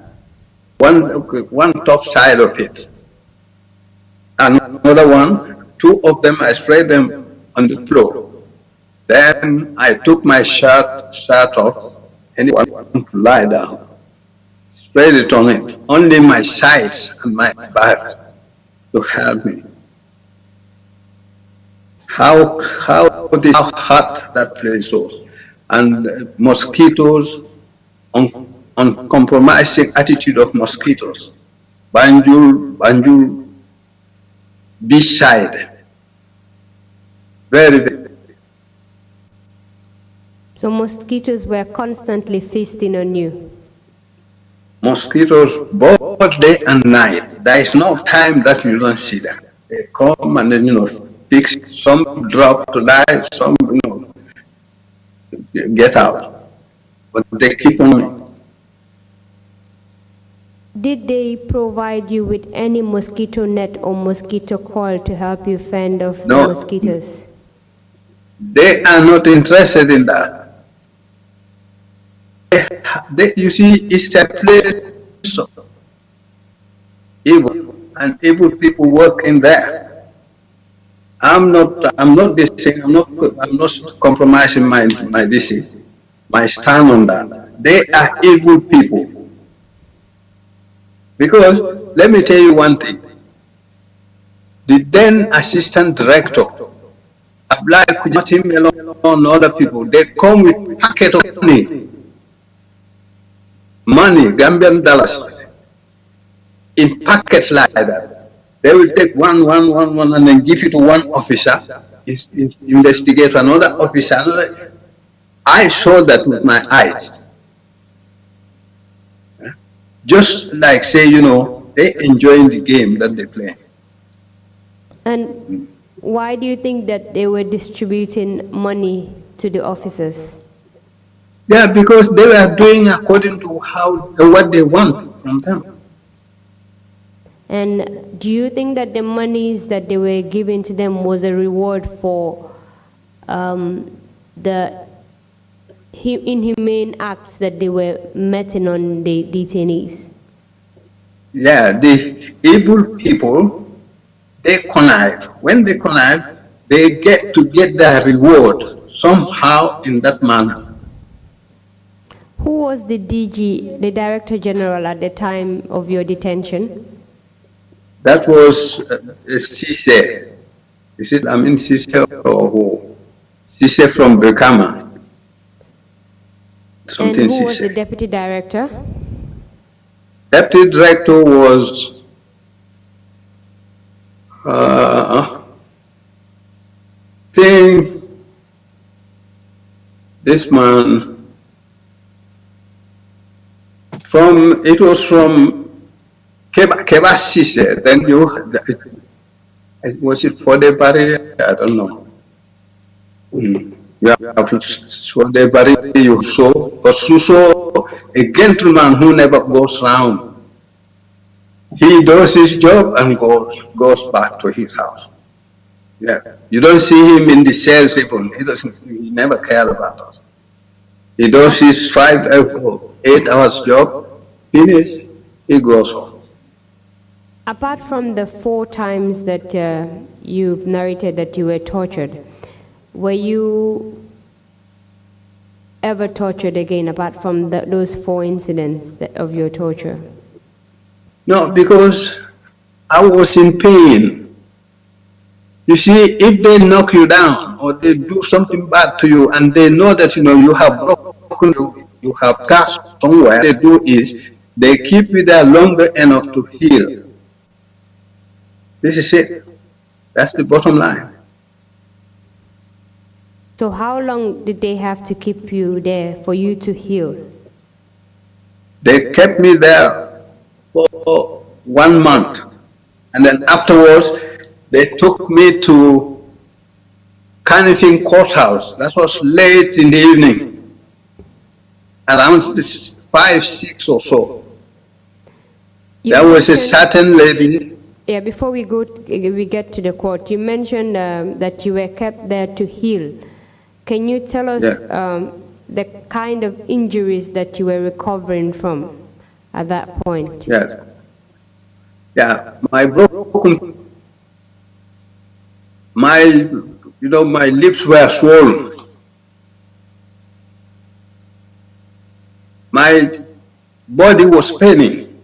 one top side of it. Another one, 2 of them, I sprayed them on the floor. Then I took my shirt off, and I wanted to lie down. Sprayed it on it. Only my sides and my back to help me. How hot that place was. And mosquitoes, uncompromising attitude of mosquitoes. Banjul beach side. Very, very. So mosquitoes were constantly feasting on you? Mosquitoes both day and night. There is no time that you don't see them. They come and then, fix, some drop to die, some, get out. But they keep on. Did they provide you with any mosquito net or mosquito coil to help you fend off the mosquitoes? They are not interested in that. You see, it's a place of evil, and evil people work in there. I'm not this thing. I'm not compromising my this thing. my stand on that. They are evil people. Because let me tell you one thing. The then assistant director, Abdullah Kujatim alone, other people, they come with packet of money, Gambian dollars, in packets like that. They will take one, and then give it to one officer, investigate another officer. Another. I saw that with my eyes. Just like say, they enjoying the game that they play. And why do you think that they were distributing money to the officers? Yeah, because they were doing according to what they want from them. And do you think that the monies that they were giving to them was a reward for the inhumane acts that they were meting on the detainees? Yeah, the evil people, they connive. When they connive, they get their reward somehow in that manner. Who was the DG, the Director General, at the time of your detention? That was Cisse. Is it, Cisse or who? Cisse from Brikama. And who was the Deputy Director? Deputy Director was this man it was from Keba Cisse. Then was it for the barrier? I don't know. You have for the barrier you saw, but Suso, a gentleman who never goes round. He does his job and goes back to his house. Yeah, you don't see him in the cells even. He never cares about us. He does his 8 hours job, finish, he goes home. Apart from the 4 times that you've narrated that you were tortured, were you ever tortured again apart from those 4 incidents of your torture? No, because I was in pain. You see, if they knock you down or they do something bad to you and they know that you have broken, you have cast somewhere, what they do is they keep you there longer enough to heal. This is it. That's the bottom line. So how long did they have to keep you there for you to heal? They kept me there for 1 month. And then afterwards, they took me to Canifing Courthouse. That was late in the evening, around 5, 6 or so. There was a certain lady. Yeah, before we get to the court, you mentioned that you were kept there to heal. Can you tell us the kind of injuries that you were recovering from at that point? Yes. Yeah, my lips were swollen. My body was paining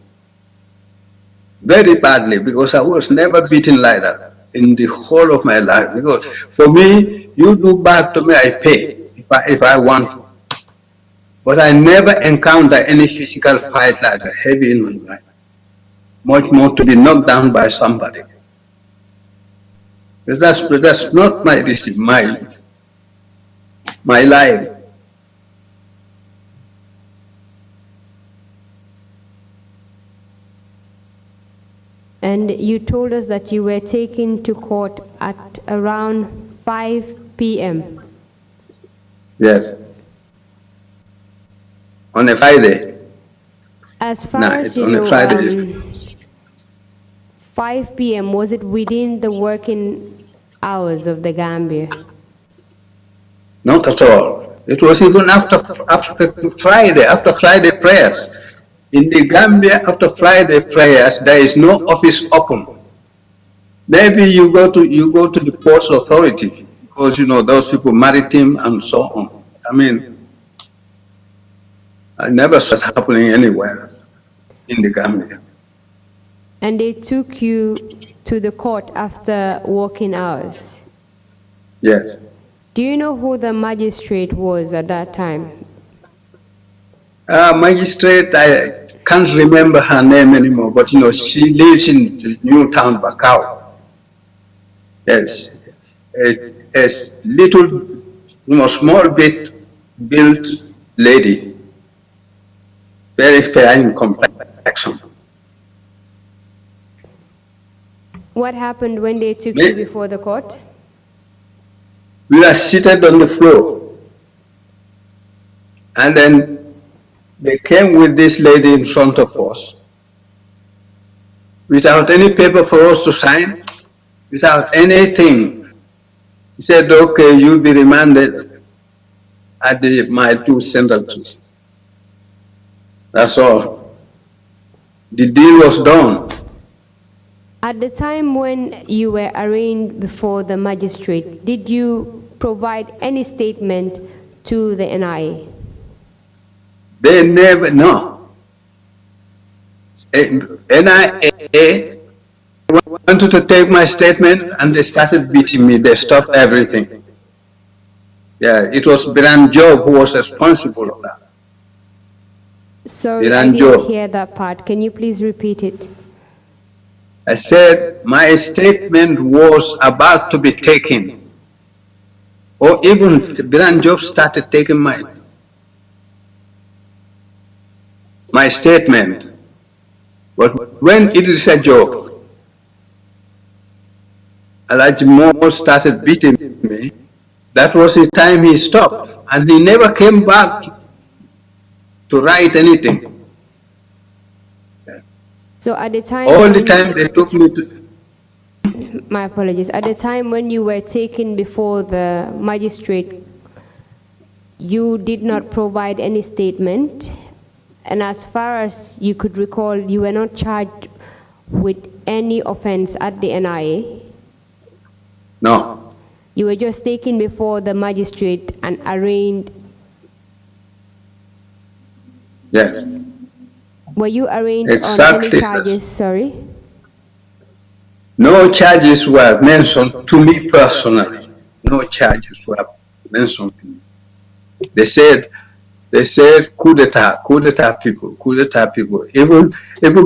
very badly because I was never beaten like that in the whole of my life. Because for me, you do bad to me, I pay if I want. But I never encountered any physical fight like that, heavy in my life. Much more to be knocked down by somebody. That's not my life. And you told us that you were taken to court at around 5 p.m. Yes. On a Friday. As far as you know, 5 p.m., was it within the working hours of the Gambia? Not at all. It was even after Friday prayers. In the Gambia, after Friday prayers, there is no office open. Maybe you go to the ports authority because those people maritime and so on. I mean, I never saw it happening anywhere in the Gambia. And they took you to the court after working hours? Yes. Do you know who the magistrate was at that time? Magistrate, I can't remember her name anymore, but she lives in the new town, Bakau. Yes. A little, small bit built lady, very fair in complexion. What happened when they took you before the court? We were seated on the floor, and then they came with this lady in front of us without any paper for us to sign, without anything. He said, okay, you'll be remanded at my 2 central prison. That's all. The deal was done. At the time when you were arraigned before the magistrate, did you provide any statement to the NIA? They never, no. NIA wanted to take my statement and they started beating me. They stopped everything. Yeah, it was Biran Job who was responsible for that. Sorry, I didn't hear that part. Can you please repeat it? I said my statement was about to be taken, or even Biran Job started taking my statement. But when it is a job, Alaji Mo started beating me. That was the time he stopped, and he never came back to write anything. So at the time, all the time they took me to. My apologies. At the time when you were taken before the magistrate, you did not provide any statement, and as far as you could recall, you were not charged with any offense at the NIA? No. You were just taken before the magistrate and arraigned? Yes. Were you arraigned exactly on any charges? Sorry? No charges were mentioned to me personally. No charges were mentioned to me. They said coup d'etat people, coup d'etat people. Even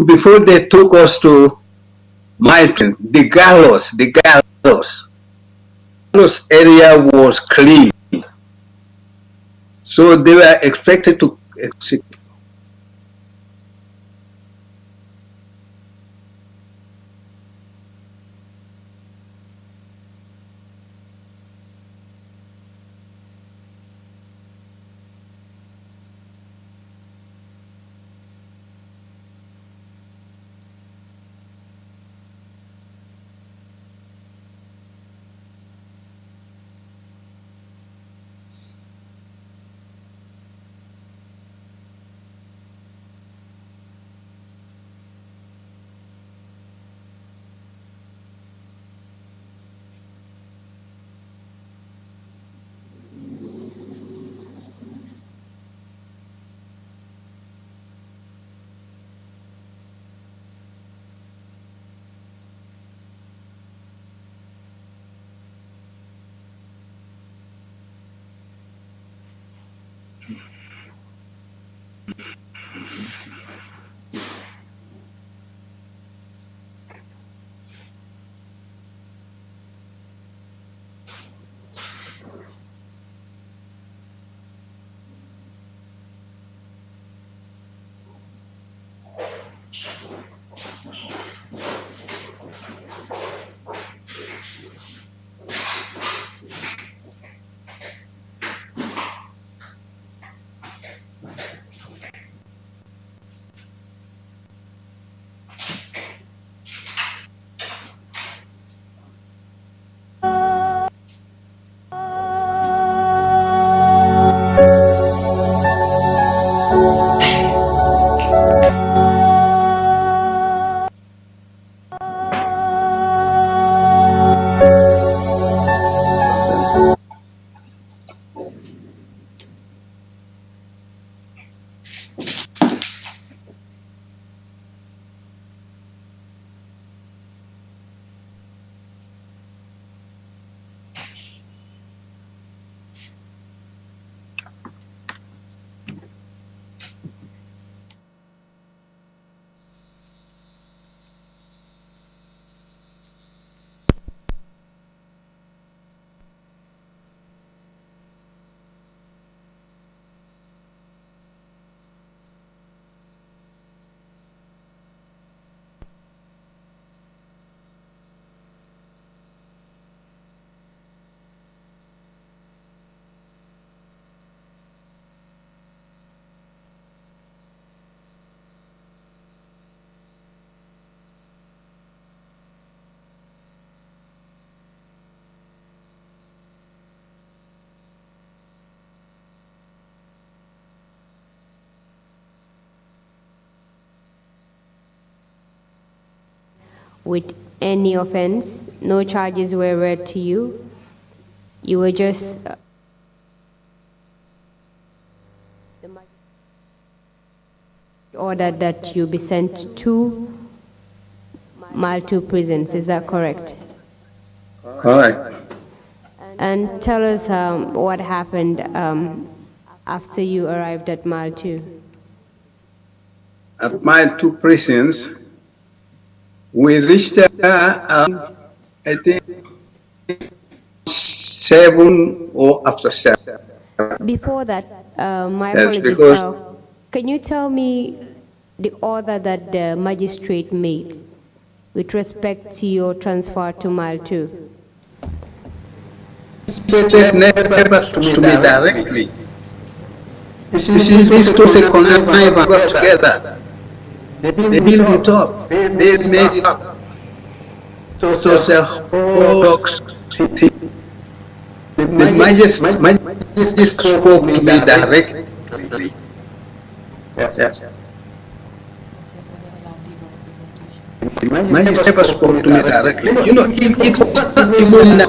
before they took us to the gallows area was clean. So they were expected to execute. with any offense. No charges were read to you. You were just ordered that you be sent to Maltu prisons. Is that correct? Correct. And tell us what happened after you arrived at Maltu. At Maltu prisons, we reached there, I think, 7 or after 7. Before that, my Yes, apologies. because Can you tell me the order that the magistrate made with respect to your transfer to Maltu? said never to me directly. You see, these two say connive and got together. They build it up. They made it up. So it's a hoax thing. The magistrate spoke to me directly. Yes. The magistrate never spoke to me directly. You know, it was not even in a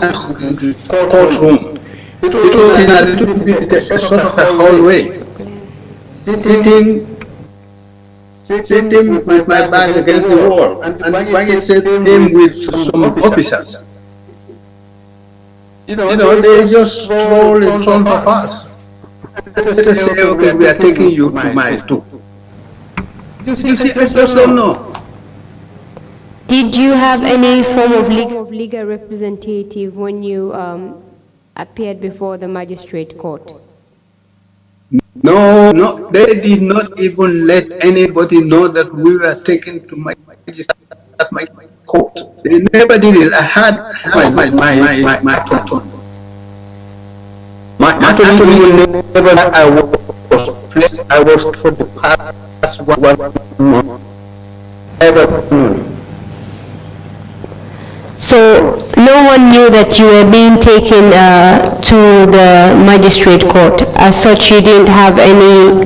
courtroom. It was in a little bit, a sort of a hallway. Sitting with my back against the wall, and the magistrate came with some officers. You know, they just stroll in front of us. They say, okay, we are taking you to mile 2. You see, I just don't know. Did you have any form of legal representative when you appeared before the magistrate court? No, they did not even let anybody know that we were taken to my court. They never did it. I had my attorney. My attorney never. I was for the past 1 month. Never. So no one knew that you were being taken to the magistrate court. As such, you didn't have any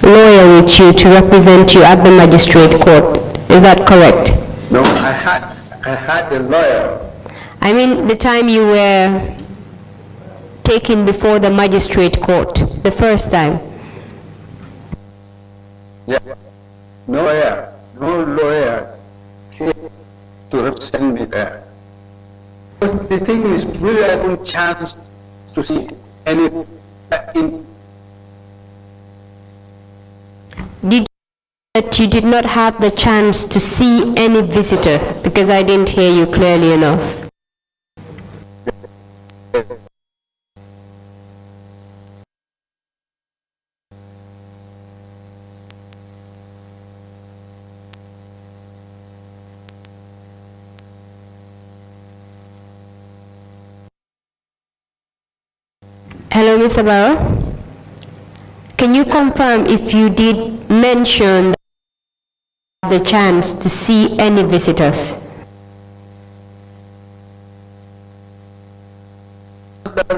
lawyer with you to represent you at the magistrate court. Is that correct? No, I had a lawyer. I mean, the time you were taken before the magistrate court, the first time. Yeah. No lawyer came to represent me there. Because the thing is, we had no chance to see any. That you did not have the chance to see any visitor, because I didn't hear you clearly enough. Hello, Mr. Barrow. Can you confirm if you did mention the chance to see any visitors?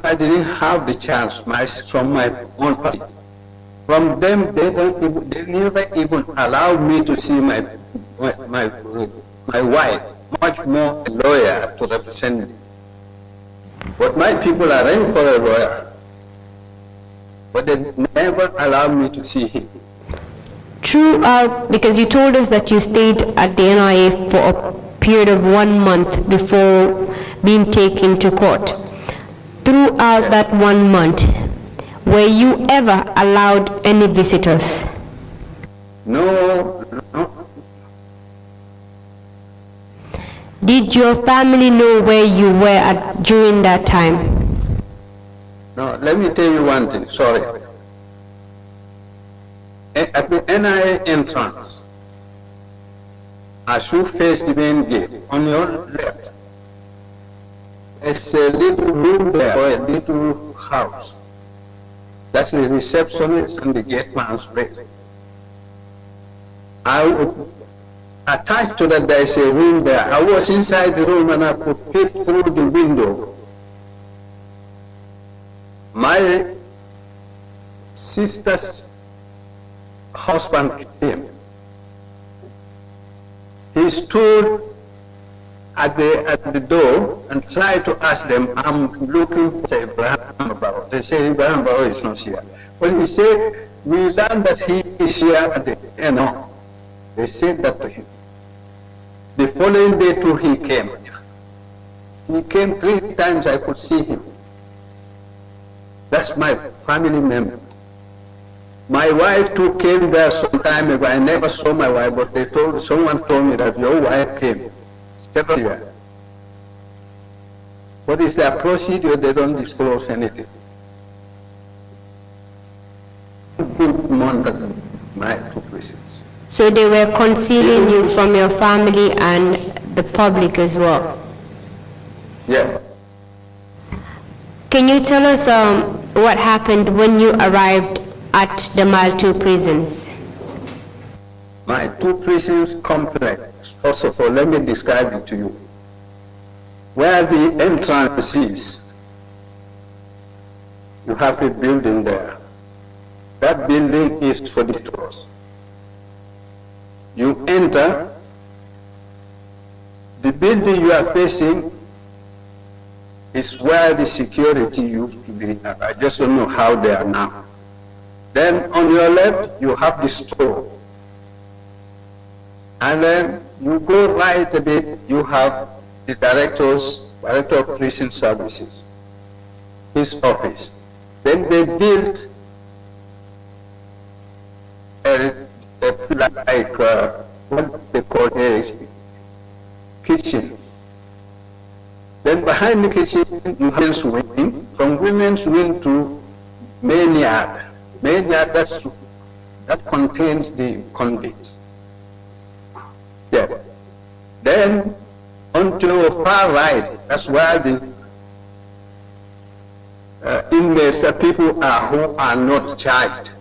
I didn't have the chance from my own party. From them, they never even allowed me to see my wife, much more a lawyer to represent me. But my people arranged for a lawyer. But they never allowed me to see him. Throughout, because you told us that you stayed at the NIA for a period of 1 month before being taken to court. Throughout that 1 month, were you ever allowed any visitors? No. Did your family know where you were at during that time? No, let me tell you one thing, sorry. At the NIA entrance, as you face the main gate, on your left, there's a little room there, or a little house. That's the receptionist and the gate man's place. Attached to that, there's a room there. I was inside the room and I could peep through the window. My sister's husband came. He stood at the door and try to ask them, I'm looking for Ebrima Barrow. They say Ebrima Barrow is not here. But he said, we learned that he is here at the end. They said that to him. The following day too, he came. He came 3 times, I could see him. That's my family member. My wife too came there some time ago. I never saw my wife, but someone told me that your wife came. What is their procedure? They don't disclose anything. Good month that my 2 prisons. So they were concealing you from your family and the public as well? Yes. Can you tell us what happened when you arrived at the Malto prisons? My 2 prisons complex. First of all, let me describe it to you. Where the entrance is, you have a building there. That building is for the tours. You enter, the building you are facing is where the security used to be. I just don't know how they are now. Then on your left, you have the store. And then you go right a bit, you have the Director of Prison Services, his office. Then they built what they call a kitchen. Then behind the kitchen, you have women's wing, from women's wing to main yard. Main yard, that contains the convicts. Yeah. Then on to your far right, that's where the inmates, the people are who are not charged,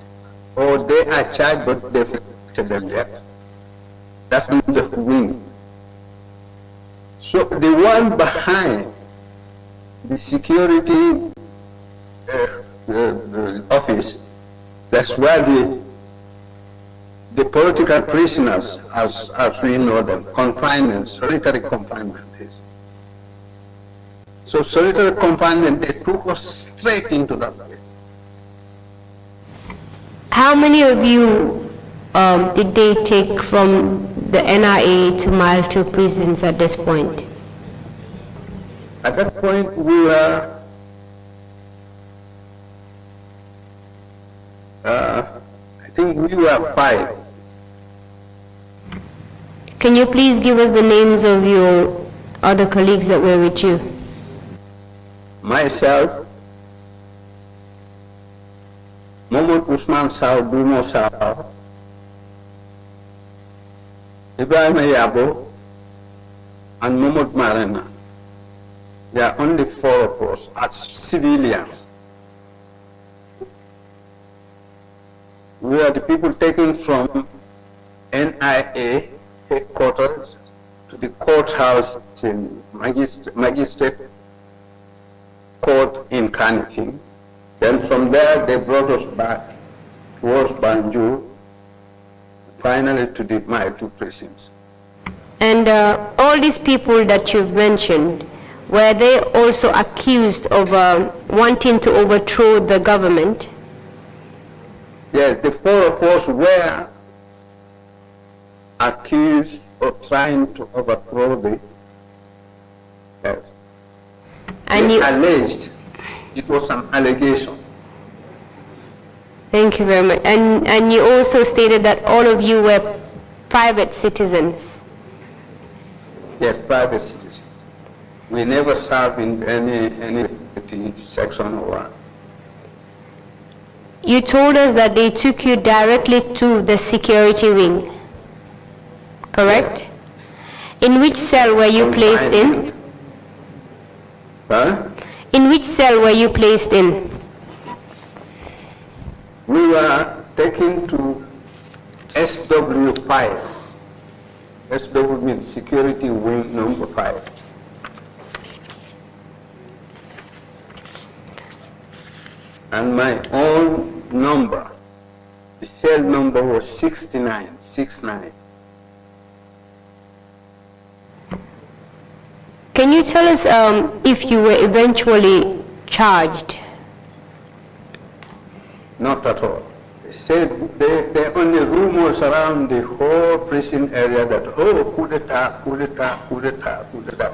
or they are charged but they've not taken them yet. That's not the wing. So the one behind the security the office, that's where the political prisoners, as we know them, confinement, solitary confinement is. So solitary confinement, they took us straight into that place. How many of you did they take from the NIA to Malto prisons at this point? At that point, we were I think we were 5. Can you please give us the names of your other colleagues that were with you? Myself, Mohamed Usman Sao Dumo Sao, Ebrima Yabo, and Mohamed Marena. There are only 4 of us as civilians. We are the people taken from NIA headquarters to the courthouse in Magistrate Court in Kanifing. Then from there they brought us back towards Banjul, finally to my 2 prisons. And all these people that you've mentioned, were they also accused of wanting to overthrow the government? Yes, the 4 of us were accused of trying to overthrow the, yes. And they alleged, it was an allegation. Thank you very much. And you also stated that all of you were private citizens. Yes, private citizens. We never served in any section or one. You told us that they took you directly to the security wing, correct? Yes. In which cell were you placed in? Huh? In which cell were you placed in? We were taken to SW5. SW means security wing number 5. And my own number, the cell number was 69. Can you tell us if you were eventually charged? Not at all. They said there are only rumors around the whole prison area that, oh, coup d'etat, coup d'etat, coup d'etat, coup d'etat.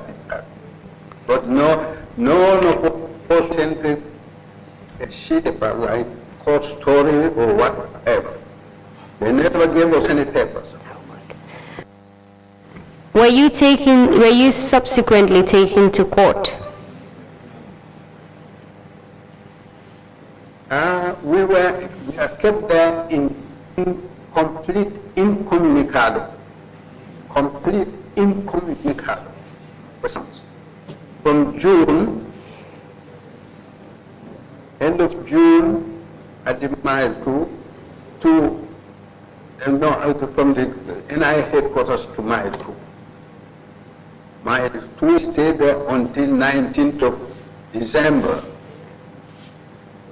But no one of us sent a sheet about like court story or whatever. They never gave us any papers. Were you subsequently taken to court? We were kept there in complete incommunicado. Complete incommunicado. From June, end of June, at the mile from the NI headquarters to mile 2. Mile 2 stayed there until 19th of December.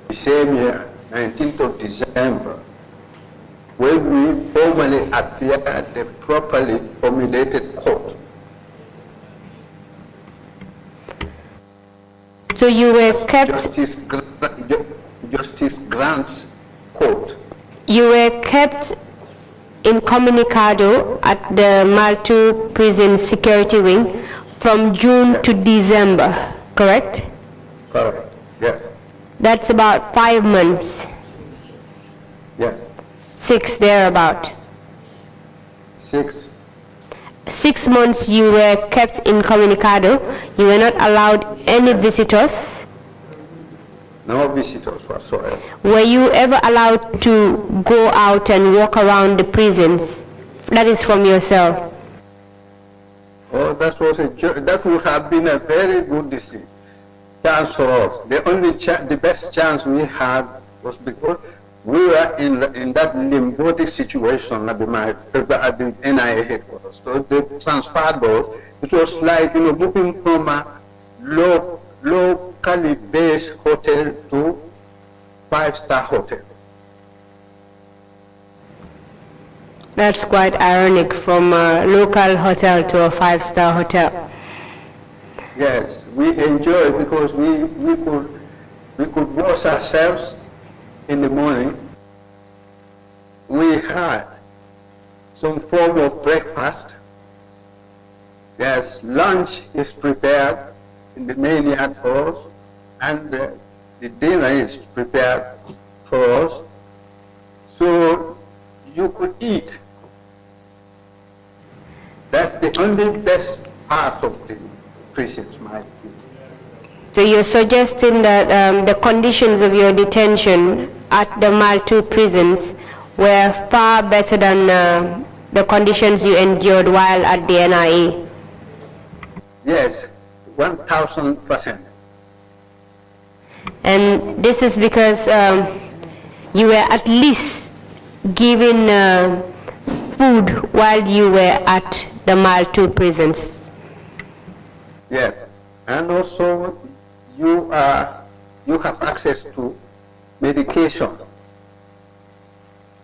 The same year, 19th of December, when we formally appeared at the properly formulated court. So you were kept... Justice Grant's court. You were kept incommunicado at the Maltu prison security wing from June to December, correct? Correct, yes. That's about 5 months. Yes. 6 thereabout. 6. 6 months you were kept incommunicado. You were not allowed any visitors. No visitors whatsoever. Were you ever allowed to go out and walk around the prisons? That is from yourself. Oh, that would have been a very good chance for us. The best chance we had was because we were in that limbotic situation at the NIA headquarters. So they transferred us. It was like moving from a locally based hotel to 5-star hotel. That's quite ironic, from a local hotel to a 5-star hotel. Yes, we enjoyed because we could wash ourselves in the morning. We had some form of breakfast. Yes, lunch is prepared in the main yard for us, and the dinner is prepared for us. So you could eat. That's the only best part of the prisons, my view. So you're suggesting that the conditions of your detention at the Maltu prisons were far better than the conditions you endured while at the NIE? Yes, 1,000%. And this is because you were at least given food while you were at the Maltu prisons. Yes, and also you have access to medication.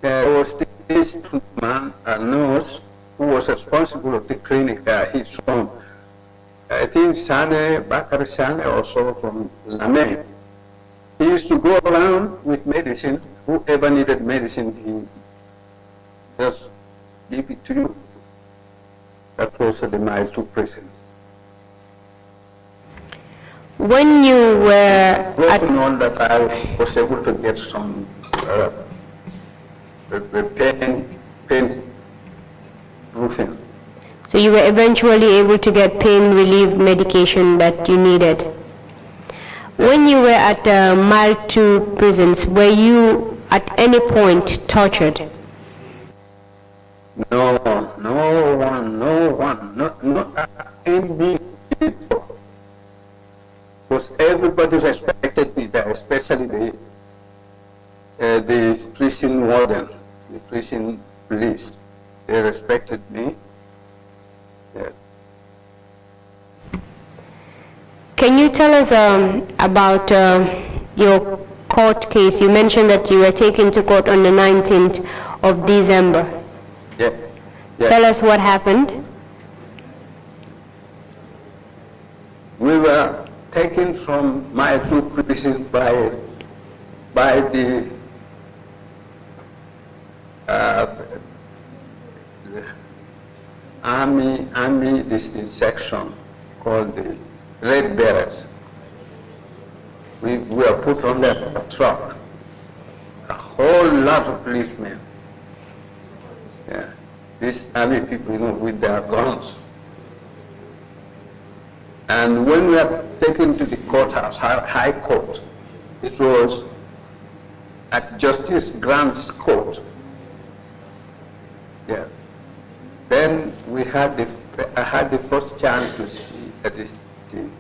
There was this man, a nurse, who was responsible of the clinic there. He's from, I think, Bakar Sane, also from Lame. He used to go around with medicine. Whoever needed medicine, he just give it to you. That was the Maltu prisons. When you were working on that, I was able to get some the pain proofing. So you were eventually able to get pain relief medication that you needed. When you were at Maltu prisons, were you at any point tortured? No one, not any people. Because everybody respected me there, especially the prison warden, the prison police. They respected me. Yes. Can you tell us about your court case? You mentioned that you were taken to court on the 19th of December. Yeah. Yeah. Tell us what happened. we were taken from my two precincts by the army district section called the Red Berets. We were put on that truck, a whole lot of policemen. Yeah, these army people, you know, with their guns. And when we were taken to the courthouse, High Court, it was at Justice Grant's court. Yes. Then we had I had the first chance to see this thing.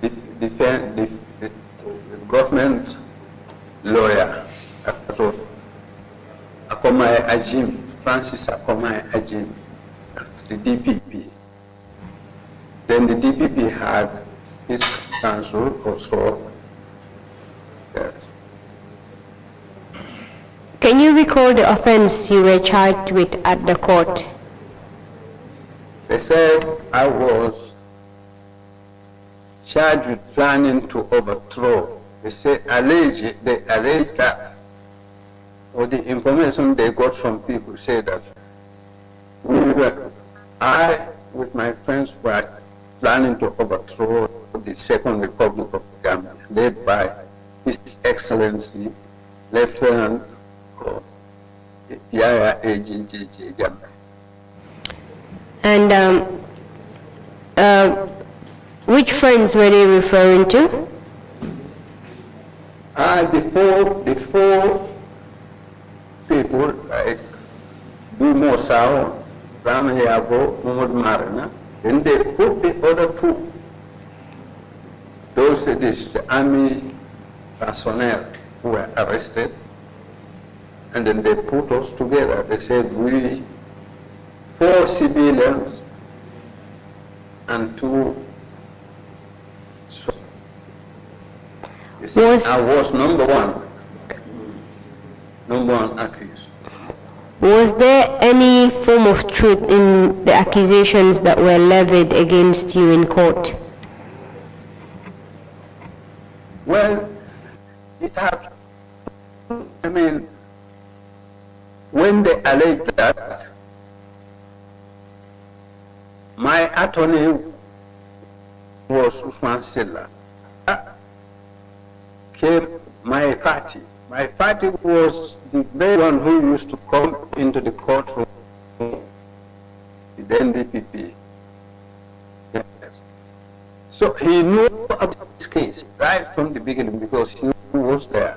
The government lawyer, Akomai Ajim, Francis Akomai Ajim, the DPP. Then the DPP had his counsel also. Can you recall the offense you were charged with at the court? They said I was charged with planning to overthrow. They said they alleged that, or the information they got from people said that I, with my friends, were planning to overthrow the Second Republic of Gambia, led by His Excellency Lieutenant Yaya AGGG Gambia. And which friends were they referring to? The four people like Dumo Sao, Ramayabo, Muhammad Marana, then they put the other two. Those this army personnel who were arrested, and then they put us together. They said we 4 civilians and 2. I was number one accused. Was there any form of truth in the accusations that were levied against you in court? Well, it had, I mean, when they alleged that, my attorney was Usman Silla. Came my party. My party was the very one who used to come into the courtroom, the NDPP. Yes. So he knew about this case right from the beginning because he was there.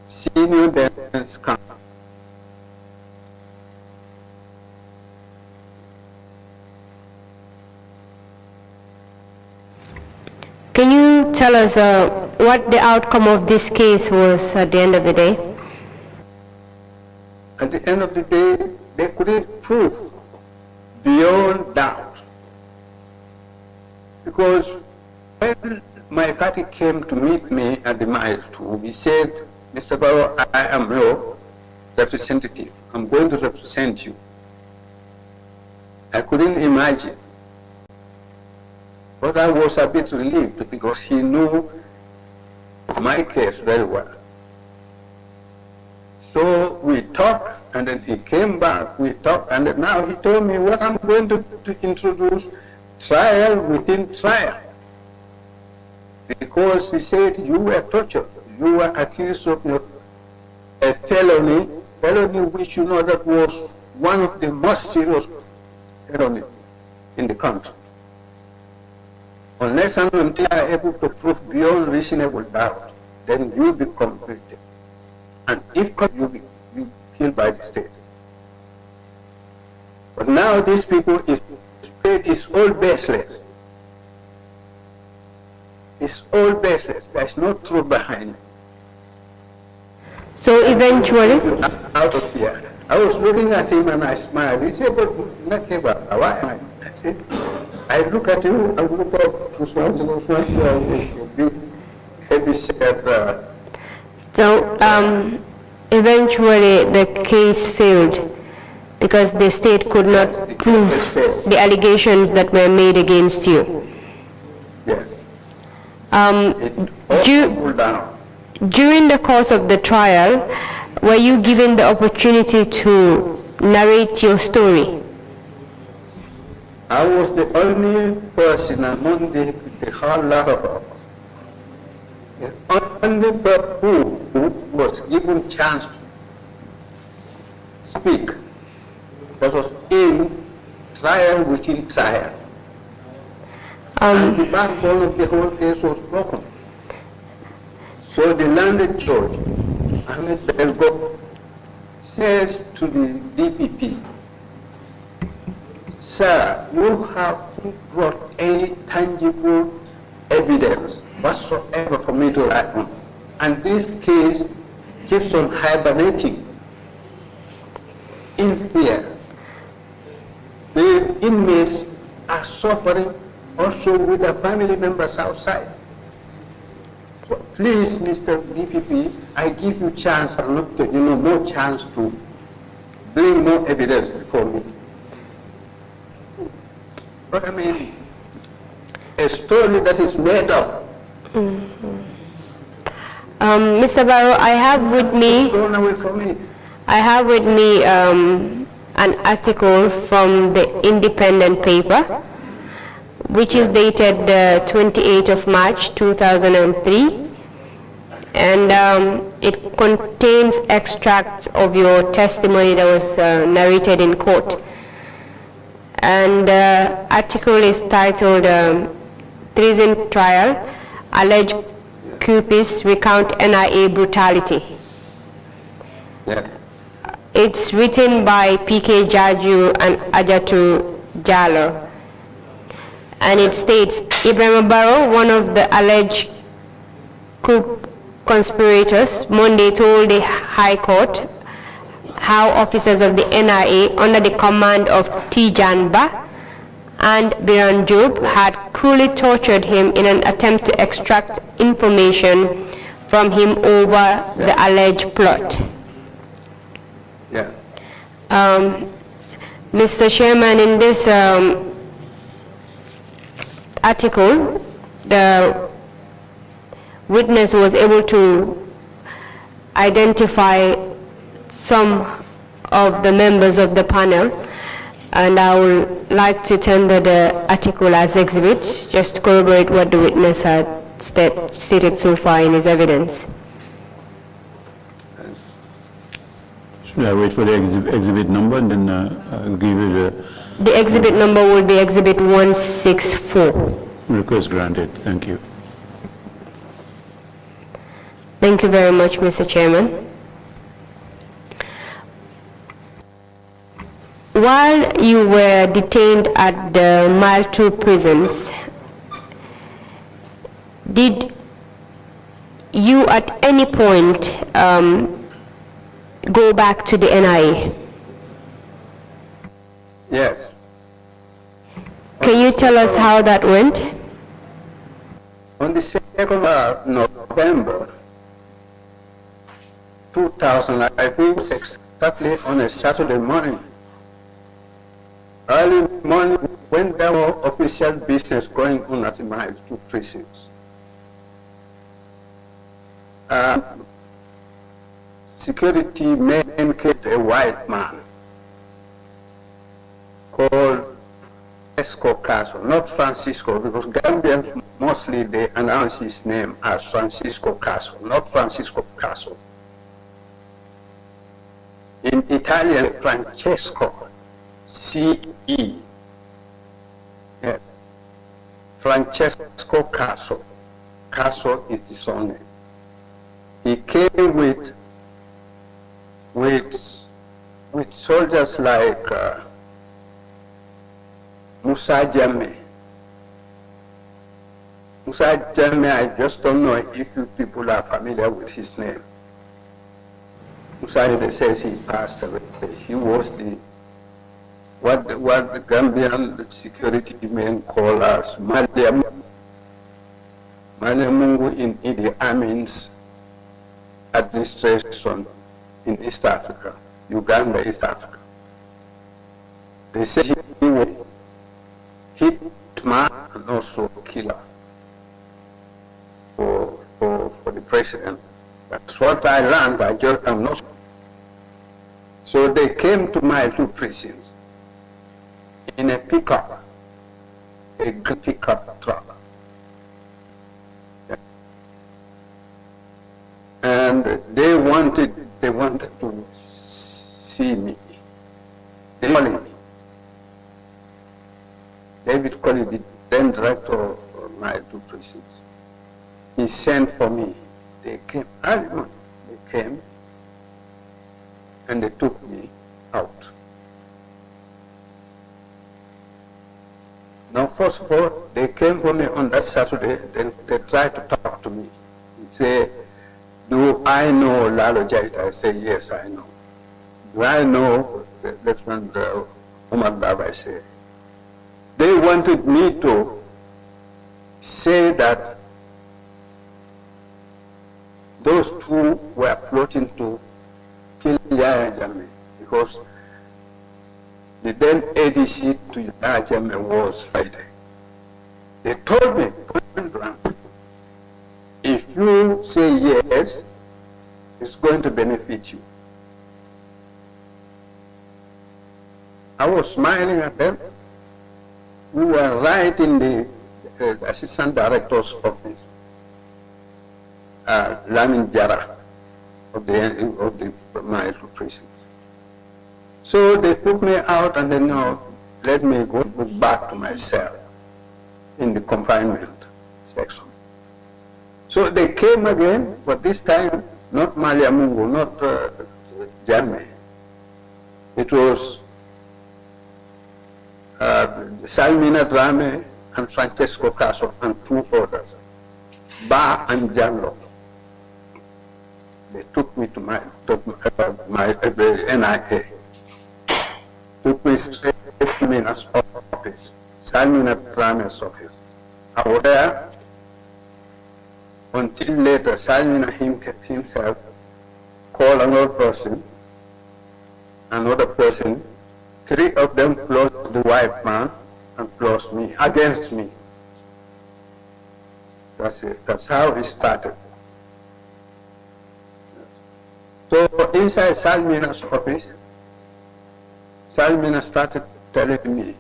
Senior defense counsel. Can you tell us what the outcome of this case was at the end of the day? At the end of the day, they couldn't prove beyond doubt. Because when my party came to meet me at the Mile 2, he said, Mr. Barrow, I am your representative. I'm going to represent you. I couldn't imagine. But I was a bit relieved because he knew my case very well. So we talked, and then he came back, we talked, and then now he told me what I'm going to introduce trial within trial. Because he said you were tortured, you were accused of a felony which you know that was one of the most serious felonies in the country. Unless and until I are able to prove beyond reasonable doubt, then you'll be convicted. And if you'll be killed by the state. But now these people is all baseless. It's all baseless. There's no truth behind it. So eventually, out of fear. I was looking at him and I smiled. He said, but not ever. Why am I? I said, I look at you, I look at Usman, big heavy set. So eventually the case failed because the state could not prove the allegations that were made against you. Yes. During the course of the trial, were you given the opportunity to narrate your story? I was the only person among the whole lot of us, the only person who was given chance to speak, that was in trial within trial. And the backbone of the whole case was broken. So the landed judge, Ahmed Belgo, says to the DPP, "Sir, you have brought any tangible evidence whatsoever for me to write on. And this case keeps on hibernating in here. The inmates are suffering also with their family members outside. So please, Mr. DPP, I give you chance, more chance to bring more evidence before me." But I mean, a story that is made up. Mr. Barrow, I have with me. Thrown away from me. I have with me an article from the Independent paper, which is dated 28th of March 2003, and it contains extracts of your testimony that was narrated in court. And the article is titled Treason Trial, Alleged Coupists Recount NIA Brutality. Yes. It's written by PK Jaju and Ajatu Jallo. And it states, Ebrima Barrow, one of the alleged coup conspirators, Monday told the High Court how officers of the NIA under the command of Tijan Ba and Biran Job had cruelly tortured him in an attempt to extract information from him over the alleged plot. Yeah. Mr. Chairman, in this article, the witness was able to identify some of the members of the panel, and I would like to tender the article as exhibit, just to corroborate what the witness had stated so far in his evidence. Should I wait for the exhibit number and then I'll give you the exhibit number will be exhibit 164. Request granted. Thank you. Thank you very much, Mr. Chairman. While you were detained at the Mile 2 prisons, did you at any point go back to the NIA? Yes. Can you tell us how that went? On the 2nd of November 2000, I think it was exactly on a Saturday morning, early morning, when there were official business going on at the Mile 2 prisons. Security men kept a white man called Esco Castle, not Francisco, because Gambians mostly they announce his name as Francisco Castle, not Francisco Castle. In Italian, Francesco, C-E. Yeah. Francesco Castle. Castle is the surname. He came with soldiers like Musa Jammeh. Musa Jammeh, I just don't know if you people are familiar with his name. Musa says he passed away. He was what the Gambian security men call us Maliamungu in Idi Amin's administration in East Africa, Uganda, East Africa. They said he was hitman and also killer for the president. That's what I learned. I'm not. So they came to my 2 precincts in a pickup, a pickup truck. And they wanted to see me. David Colley, the then director of my 2 precincts, he sent for me. They came, they came, and they took me out. Now, first of all, they came for me on that Saturday, then they tried to talk to me. They say, do I know Lalo Jaita? I say, yes, I know. Do I know Lieutenant Omar Dava? I say. They wanted me to say that those 2 were plotting to kill Yahya Jammeh because the then ADC to Yahya Jammeh was Friday. They told me, point blank, if you say yes, it's going to benefit you. I was smiling at them. We were right in the assistant director's office, Lamin Jara of the my precinct. So they took me out and then let me go back to my cell in the confinement section. So they came again, but this time not Malia Mungu, not Jammeh. It was Salmina Drame and Francesco Caso and 2 others, Ba and Janlo. They took me to my NIA. Took me straight to Salmina's office, Salmina Drame's office. I was there until later. Salmina himself called another person, 3 of them plus the white man and plus me, against me. That's it. That's how it started. So inside Salmina's office, Salmina started telling me,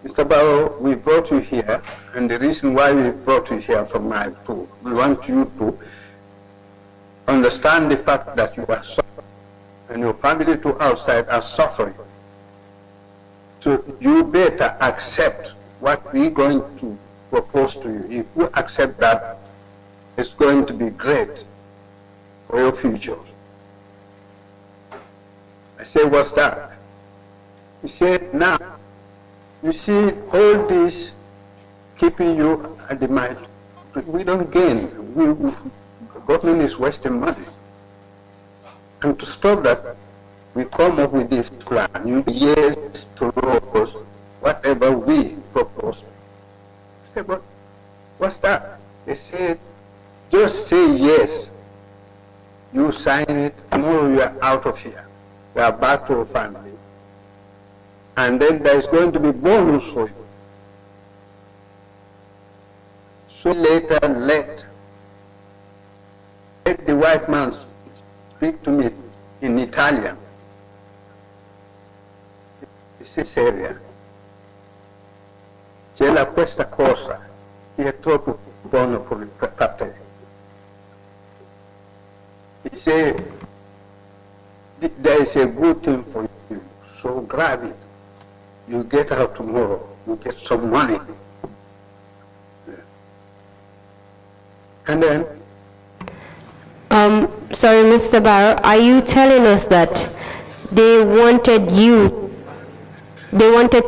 Mr. Barrow, we brought you here, and the reason why we brought you here from my tour, we want you to understand the fact that you are suffering, and your family to outside are suffering. So you better accept what we're going to propose to you. If you accept that, it's going to be great for your future. I said, what's that? He said, now, you see all this keeping you at the mind. We don't gain. Government is wasting money. And to stop that, we come up with this plan. You yes to propose whatever we propose. I said, but what's that? They said, just say yes. You sign it, tomorrow you are out of here. You are back to your family. And then there is going to be bonus for you. So later, let the white man speak to me in Italian. This area. C'è questa cosa che è troppo buono per te. He said, there is a good thing for you, so grab it. You get out tomorrow, you get some money. And then? Sorry, Mr. Barrow, are you telling us that they wanted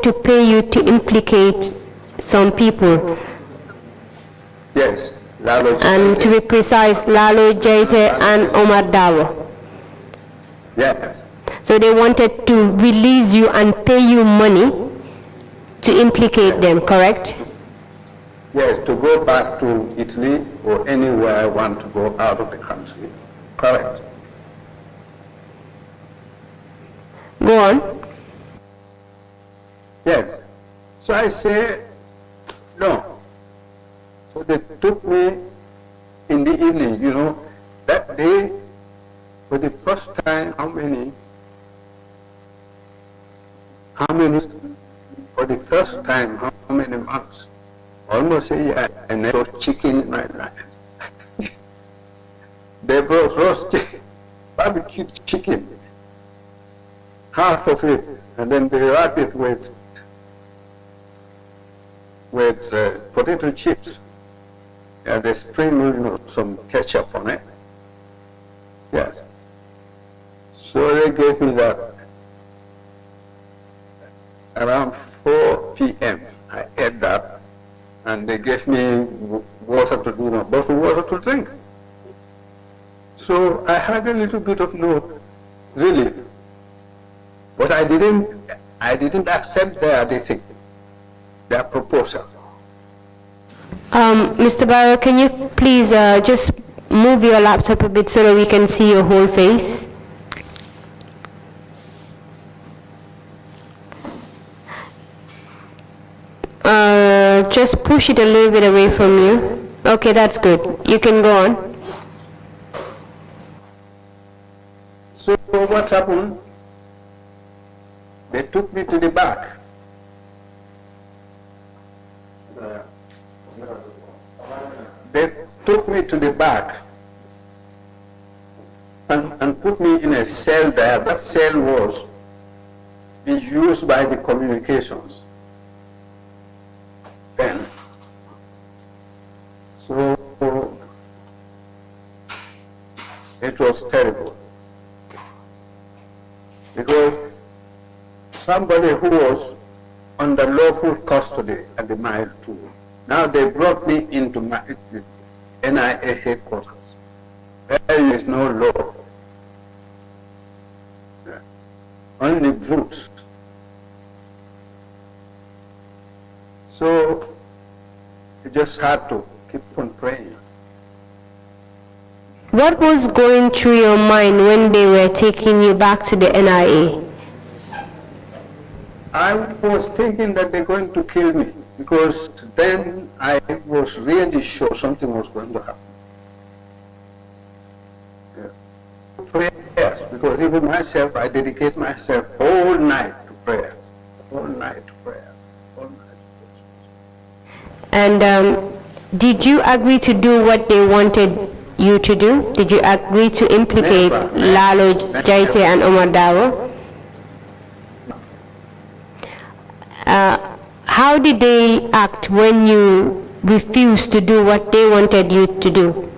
to pay you to implicate some people? Yes. Lalo and to be precise, Lalo Jaite and Omar Dawo. Yes. So they wanted to release you and pay you money to implicate them, correct? Yes, to go back to Italy or anywhere I want to go out of the country. Correct. Go on. Yes. So I say, no. So they took me in the evening, you know, that day, for the first time, how many, for the first time, how many months? Almost a year, I never chicken in my life. They brought roast chicken, barbecued chicken, half of it, and then they wrap it with potato chips. And they sprinkle, you know, some ketchup on it. Yes. So they gave me that around 4 p.m. I ate that, and they gave me water to do, a bottle of water to drink. So I had a little bit of no relief, but I didn't accept their proposal. Mr. Barrow, can you please just move your laptop a bit so that we can see your whole face? Just push it a little bit away from you. Okay, that's good. You can go on. So what happened? They took me to the back. They took me to the back and put me in a cell there. That cell was be used by the communications then. So it was terrible, because somebody who was under lawful custody at the Mile 2, now they brought me into NIA headquarters. There is no law, only brutes. So you just had to keep on praying. What was going through your mind when they were taking you back to the NIA? I was thinking that they're going to kill me, because then I was really sure something was going to happen. Yes. Prayers, because even myself, I dedicate myself all night to prayer, all night to prayer, all night to prayer. And did you agree to do what they wanted you to do? Did you agree to implicate Lalo Jaite and Omar Dawo? How did they act when you refused to do what they wanted you to do?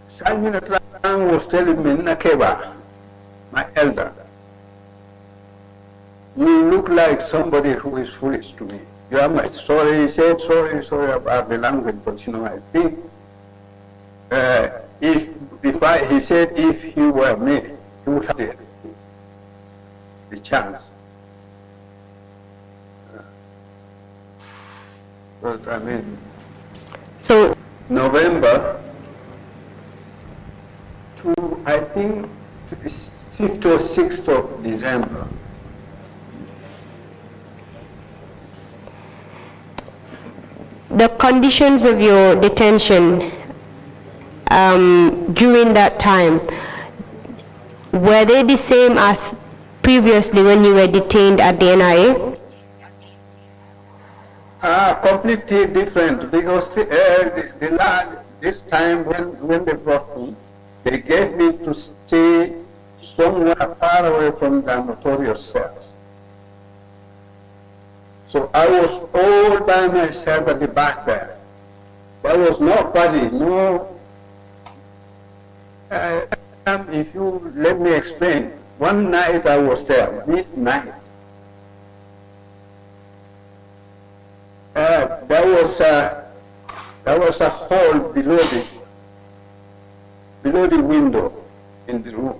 Simon Atran was telling me, Nakeba, my elder, you look like somebody who is foolish to me. You are my sorry, he said, sorry about the language, but you know, I think he said if he were me, he would have the chance. But I mean, so November to, I think, to the 5th or 6th of December. The conditions of your detention during that time, were they the same as previously when you were detained at the NIA? Completely different, because this time when they brought me, they gave me to stay somewhere far away from the notorious cells. So I was all by myself at the back there. There was nobody, no. If you let me explain, one night I was there, midnight. There was a hole below the window in the room.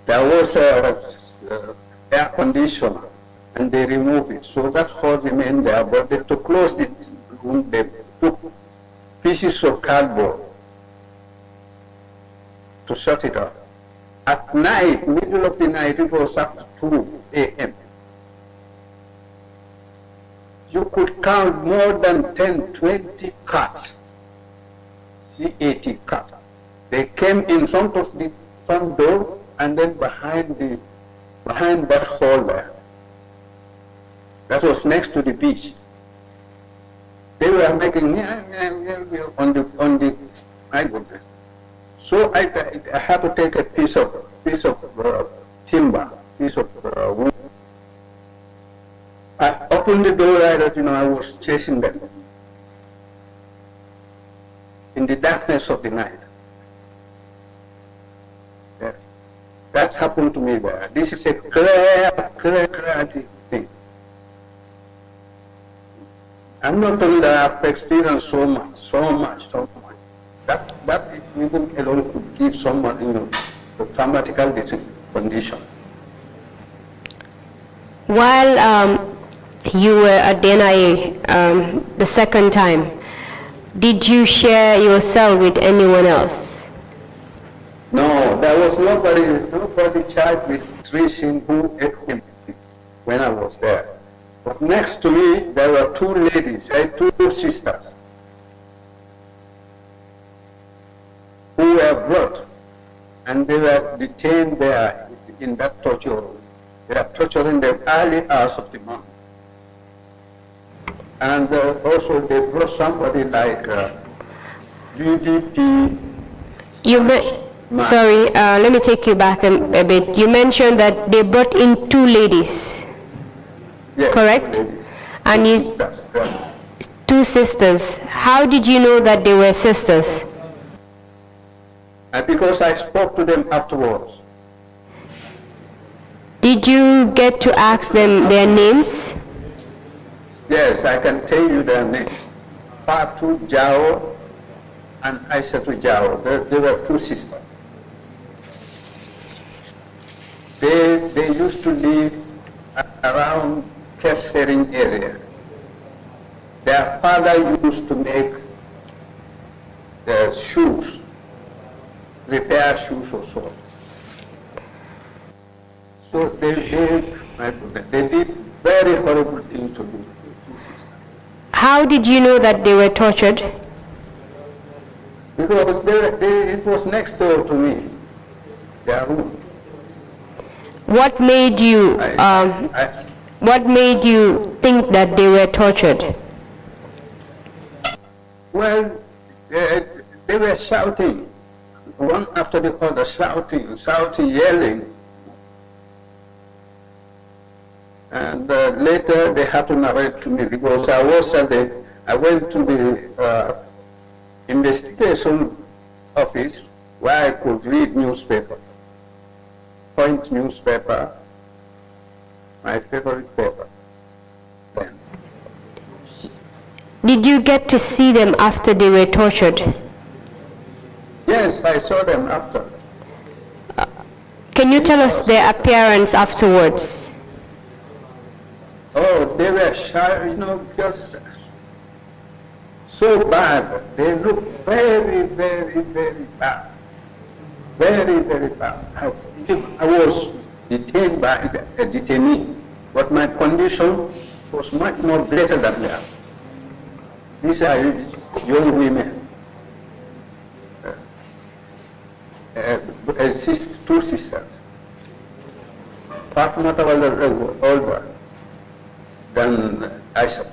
There was air conditioner, and they removed it. So that hole remained there, but they to close the room, they took pieces of cardboard to shut it up. At night, middle of the night, it was after 2 a.m. You could count more than 10, 20 cars, C-80 cars. They came in front of the front door and then behind that hall there. That was next to the beach. They were making on the my goodness. So I had to take a piece of timber, piece of wood. I opened the door like that, I was chasing them in the darkness of the night. Yes. That happened to me there. This is a clear thing. I'm not telling that I've experienced so much. That even alone could give someone, a traumatical condition. While you were at the NIA the second time, did you share your cell with anyone else? No, there was nobody charged with treason who ate him when I was there. But next to me, there were two ladies, two sisters, who were brought, and they were detained there in that torture room. They are torturing them early hours of the morning. And also they brought somebody like UDP. Sorry, let me take you back a bit. You mentioned that they brought in two ladies. Yes, correct? Two ladies. And two sisters, yes. Two sisters. How did you know that they were sisters? Because I spoke to them afterwards. Did you get to ask them their names? Yes, I can tell you their names. Patu Jao and Aisatu Jao. They were two sisters. They used to live around Kesering area. Their father used to make shoes, repair shoes or so. So they did very horrible things to me. How did you know that they were tortured? Because it was next door to me, their room. What made you what made you think that they were tortured? Well, they were shouting, one after the other, shouting, yelling. And later they had to narrate to me because I went to the investigation office where I could read newspaper, Point newspaper, my favorite paper then. Did you get to see them after they were tortured? Yes, I saw them after. Can you tell us their appearance afterwards? Oh, they were shy, just so bad. They looked very, very, very bad. Very, very bad. I was detained by a detainee, but my condition was much more better than theirs. These are young women. Two sisters. Fatimata was older than Aisha.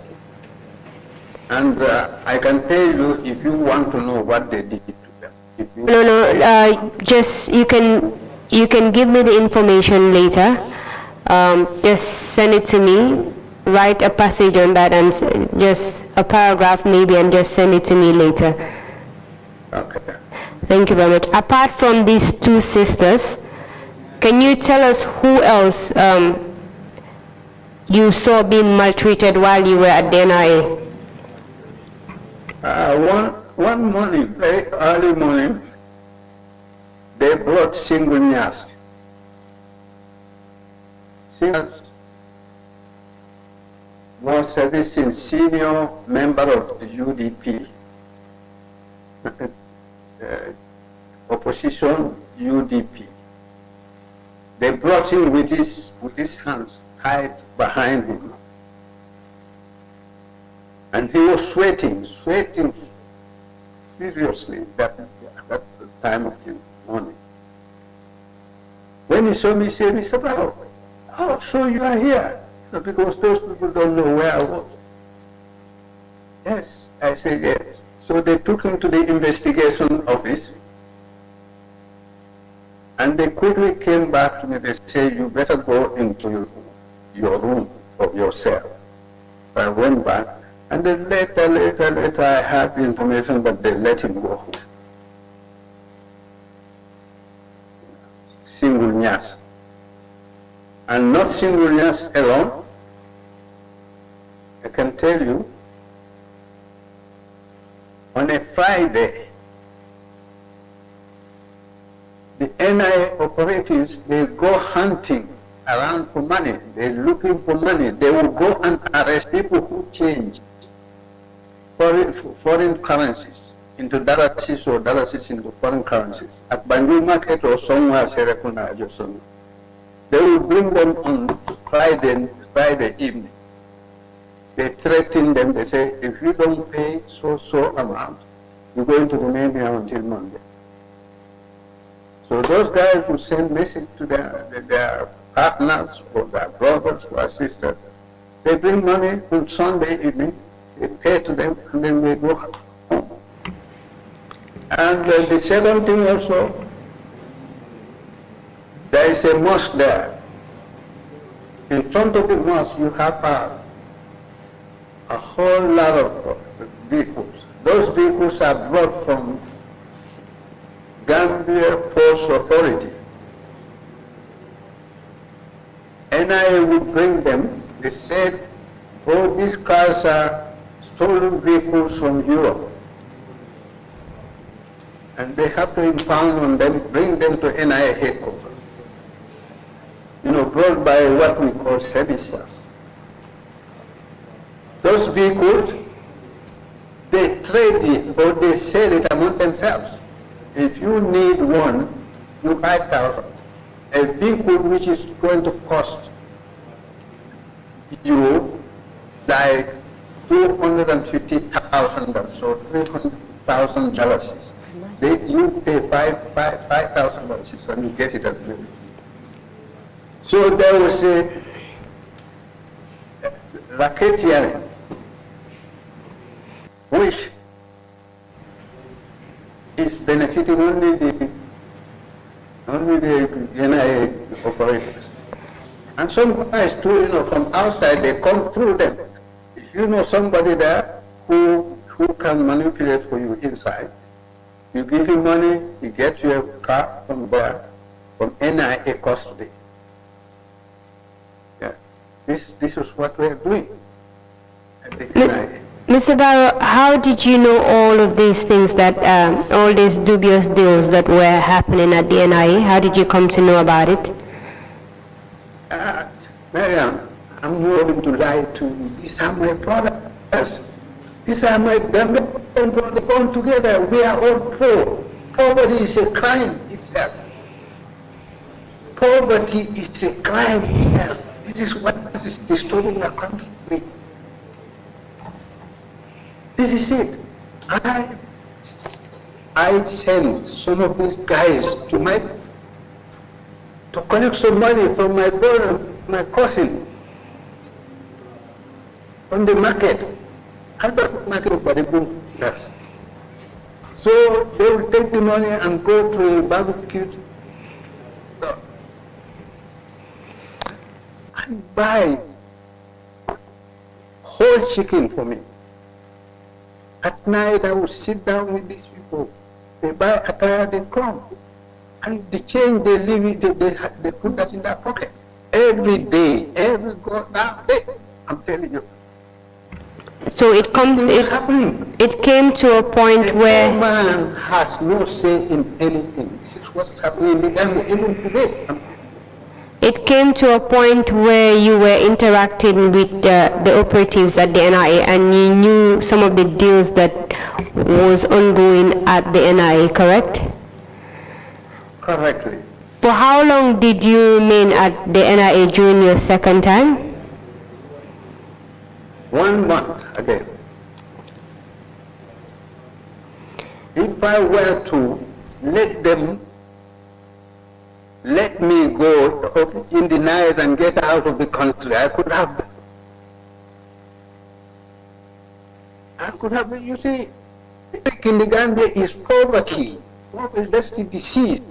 And I can tell you if you want to know what they did to them. Just you can give me the information later. Just send it to me. Write a passage on that and just a paragraph maybe, and just send it to me later. Okay. Thank you very much. Apart from these two sisters, can you tell us who else you saw being maltreated while you were at the NIA? One morning, very early morning, they brought single nurse. Single was servicing senior member of the UDP, opposition UDP. They brought him with his hands tied behind him. And he was sweating furiously at that time of the morning. When he saw me, he said, Mr. Barrow, oh, so you are here? Because those people don't know where I was. Yes, I said yes. So they took him to the investigation office, and they quickly came back to me. They said, you better go into your room of your cell. So I went back, and then later, I had the information that they let him go home. Single nyas. And not single nyas alone. I can tell you, on a Friday, the NIA operatives, they go hunting around for money. They're looking for money. They will go and arrest people who change foreign currencies into dollars or dollars into foreign currencies. At Banjul Market or somewhere, Serekunda, Josona. They will bring them on Friday evening. They threaten them. They say, if you don't pay so amount, you're going to remain here until Monday. So those guys will send message to their partners or their brothers or sisters. They bring money on Sunday evening, they pay to them, and then they go home. And the second thing also, there is a mosque there. In front of the mosque, you have a whole lot of vehicles. Those vehicles are brought from Gambia Ports Authority. And I would bring them. They said, oh, these cars are stolen vehicles from Europe. And they have to impound on them, bring them to NIA headquarters. Brought by what we call services. Those vehicles, they trade it or they sell it among themselves. If you need one, you buy 1,000. A vehicle which is going to cost you like $250,000 or $300,000. You pay $5,000 and you get it at the minute. So there was a racketeering, which is benefiting only the NIA operators. And some guys too, from outside, they come through them. If you know somebody there who can manipulate for you inside, you give him money, he gets you a car from there, from NIA custody. Yeah. This is what we are doing at the NIA. Mr. Barrow, how did you know all of these things all these dubious deals that were happening at the NIA? How did you come to know about it? Mariam, I'm willing to lie to you. These are my brothers. These are my brothers born together. We are all poor. Poverty is a crime itself. Poverty is a crime itself. This is what is disturbing our country. This is it. I sent some of these guys to collect some money from my brother, my cousin, from the market. Albert market of Baribu. So they will take the money and go to a barbecue and buy whole chicken for me. At night I would sit down with these people. They buy attire, they come. And the change they leave it, they put that in their pocket. Every day, every goddamn day. I'm telling you. So it came to a point where no man has no say in anything. This is what's happening in the Gambia even today. it came to a point where you were interacting with the operatives at the NIA and you knew some of the deals that was ongoing at the NIA, correct? Correctly. For how long did you remain at the NIA during your second time? 1 month again. If I were to let me go in the night and get out of the country, I could have, you see, in the Gambia is poverty. That's the disease.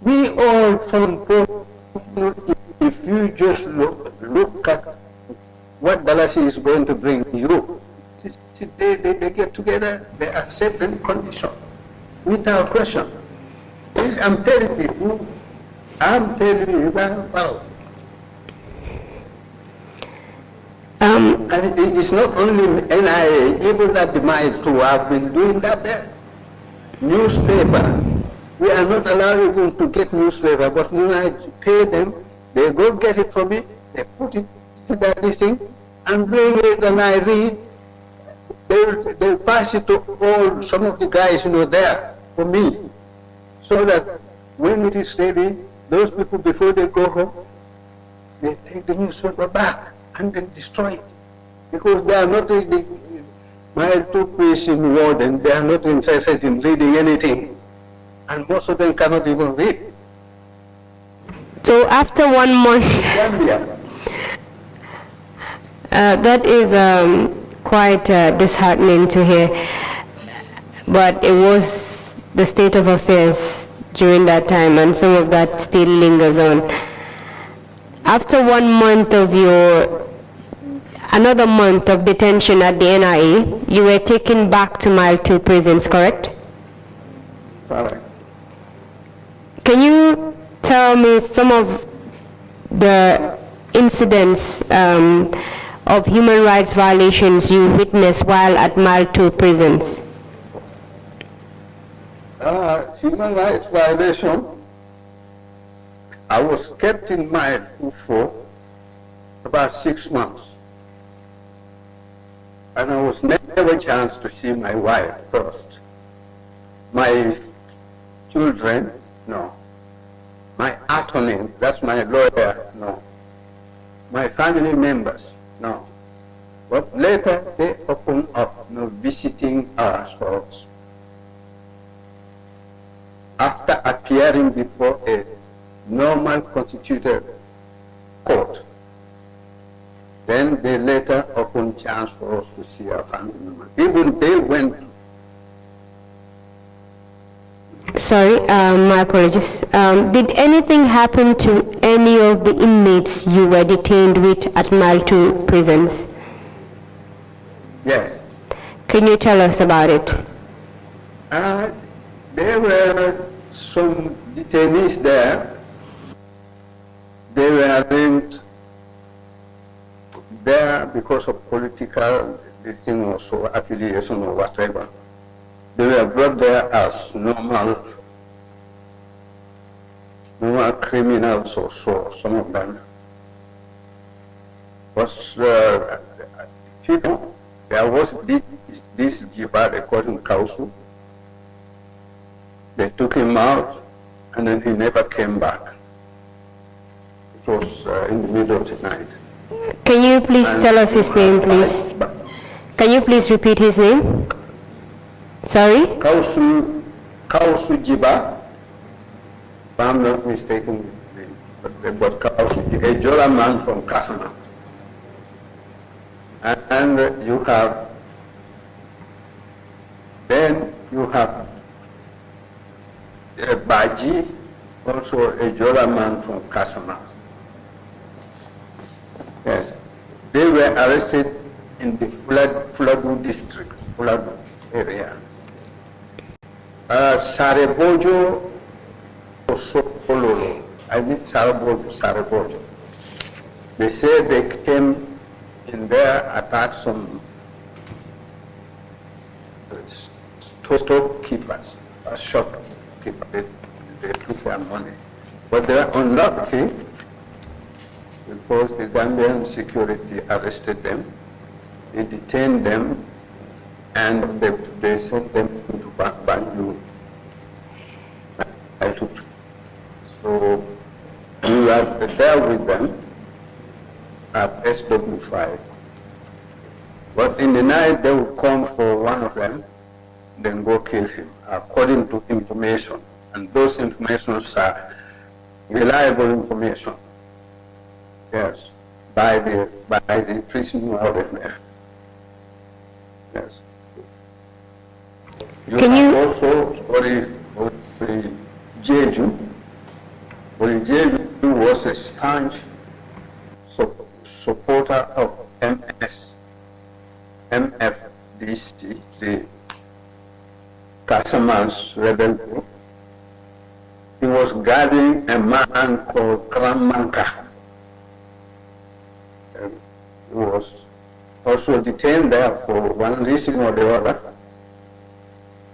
We all from poverty, if you just look at what Dallas is going to bring you, they get together, they accept the condition without question. I'm telling you, well, and it's not only NIA, even at the mine too, I've been doing that there. Newspaper, we are not allowed even to get newspaper, but when I pay them, they go get it from me, they put it in that thing, and bring it, and I read. They'll pass it to all, some of the guys, there for me, so that when it is ready, those people, before they go home, they take the newspaper back and then destroy it, because they are not my two priests in Warden, they are not interested in reading anything, and most of them cannot even read. So after 1 month, that is quite disheartening to hear, but it was the state of affairs during that time, and some of that still lingers on. After 1 month of another month of detention at the NIA, you were taken back to Mile 2 prisons, correct? Correct. Can you tell me some of the incidents of human rights violations you witnessed while at Mile 2 prisons? Human rights violation, I was kept in Mile 2 for about 6 months. And I was never a chance to see my wife first. My children, no. My attorney, that's my lawyer, no. My family members, no. But later they opened up, visiting us folks. After appearing before a normal constituted court, then they later opened chance for us to see our family members. Even they went. Sorry, my apologies. Did anything happen to any of the inmates you were detained with at Mile 2 prisons? Yes. Can you tell us about it? There were some detainees there. They weren't there because of political affiliation or whatever. They were brought there as normal criminals or so, some of them. But people, there was this Jiba, they called him Kausu. They took him out, and then he never came back. It was in the middle of the night. Can you please tell us his name, please? Can you please repeat his name? Sorry? Kausu Jiba, if I'm not mistaken, but Kausu, a Jola man from Casamance. And you have a Baji, also a Jola man from Casamance. Yes, they were arrested in the Fuladu district, Fuladu area. Sarebojo or Sopololo, I mean Sarebojo. They say they came in there, attacked some storekeepers, shopkeepers. They took their money. But they were unlucky because the Gambian security arrested them, they detained them, and they sent them to Banjul. I took were there with them at SW5. But in the night, they would come for one of them, then go kill him, according to information. And those informations are reliable information. Yes, by the prison warden there. Yes. Can you also Jeju? Jeju was a staunch supporter of MFDC, the Casamance rebel group. He was guarding a man called Kramanka. He was also detained there for one reason or the other.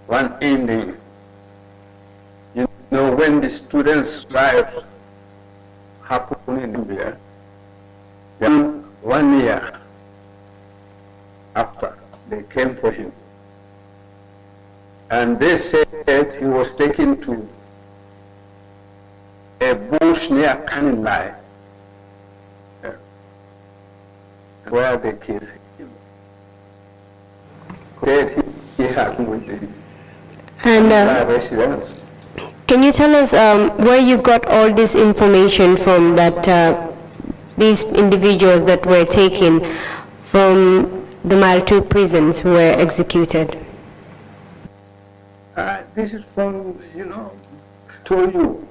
One evening, you know, when the students' strikes happened in India, then 1 year after, they came for him. And they said he was taken to a bush near Kanilai, where they killed him. Said he had with the residents. Can you tell us where you got all this information from, that these individuals that were taken from the Mile 2 prisons were executed? This is from, you know, I told you,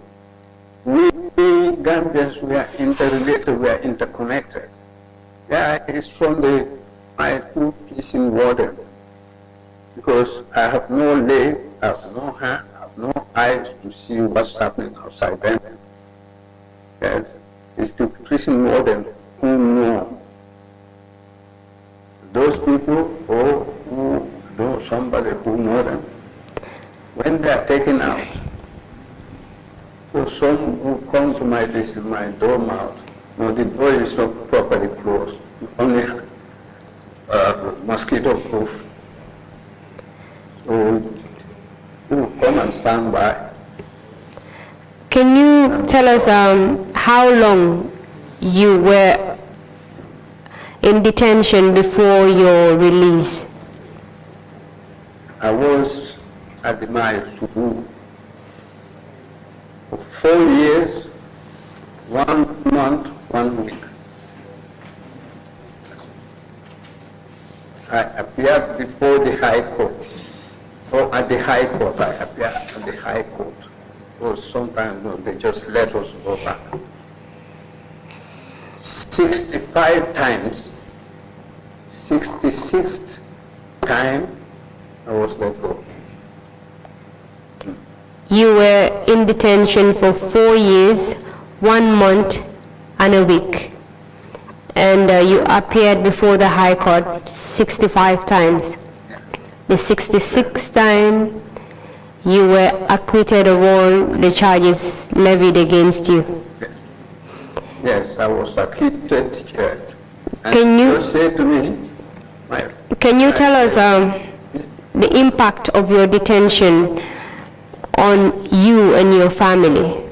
we Gambians, we are interrelated, we are interconnected. Yeah, it's from the Mile 2 prison warden. Because I have no leg, I have no hand, I have no eyes to see what's happening outside them. Yes, it's the prison warden who know. Those people who know somebody who know them, when they are taken out, so some who come to my door mouth, no, the door is not properly closed, only mosquito proof. So you come and stand by. Can you tell us how long you were in detention before your release? I was at the Mile 2 for 4 years, 1 month, 1 week. I appeared before the High Court. Or at the High Court, I appeared at the High Court. Or sometimes no, they just let us go back. 65 times, 66th time, I was let go. You were in detention for 4 years, 1 month, and a week. And you appeared before the High Court 65 times. The 66th time, you were acquitted of all the charges levied against you. Yes, I was acquitted. And Can you say to me, can you tell us the impact of your detention on you and your family?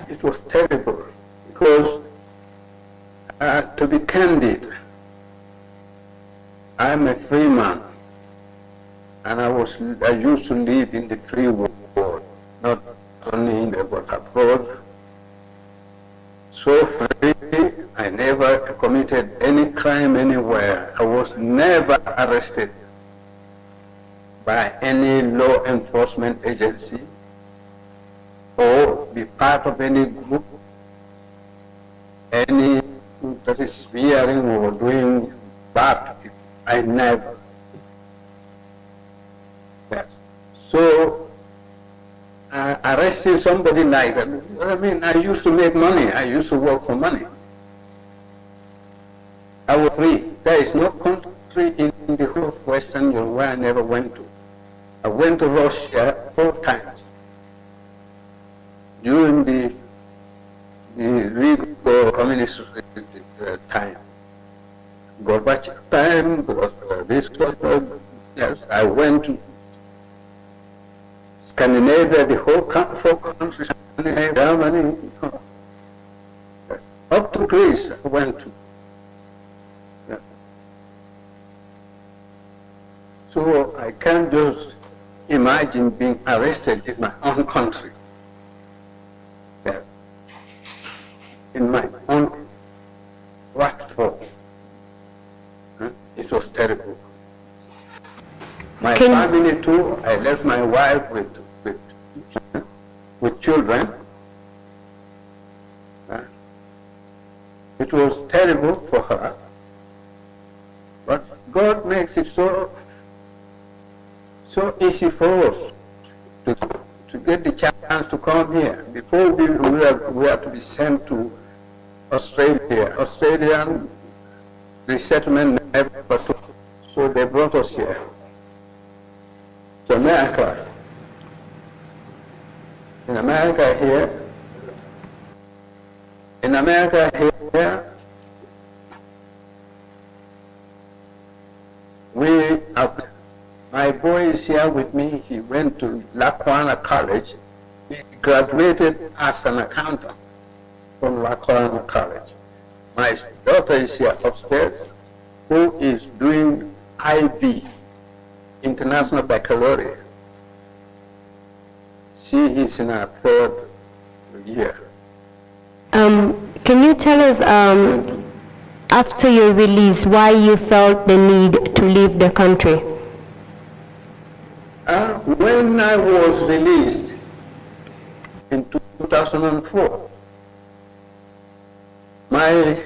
It was terrible because, to be candid, I'm a free man, and I used to live in the free world, not only in the but abroad. So free, I never committed any crime anywhere. I was never arrested by any law enforcement agency or be part of any group, any that is fearing or doing bad. I never. Yes. So, arresting somebody like that, I mean, I used to make money. I used to work for money. I was free. There is no country in the whole of Western Europe where I never went to. I went to Russia 4 times during the Reagan communist time. Gorbachev time, this was, yes, I went to Scandinavia, the whole 4 countries, Germany, place I went to. Yeah. So I can't just imagine being arrested in my own country. Yes. In my own, what for? It was terrible. My family too, I left my wife with children. It was terrible for her, but God makes it so easy for us to get the chance to come here. Before we were to be sent to Australia. Australian resettlement never took, so they brought us here to America. In America here, my boy is here with me. He went to Lackawanna College. He graduated as an accountant from Lackawanna College. My daughter is here upstairs, who is doing IB, International Baccalaureate. She is in her 3rd year. Can you tell us, after your release, why you felt the need to leave the country? When I was released in 2004, my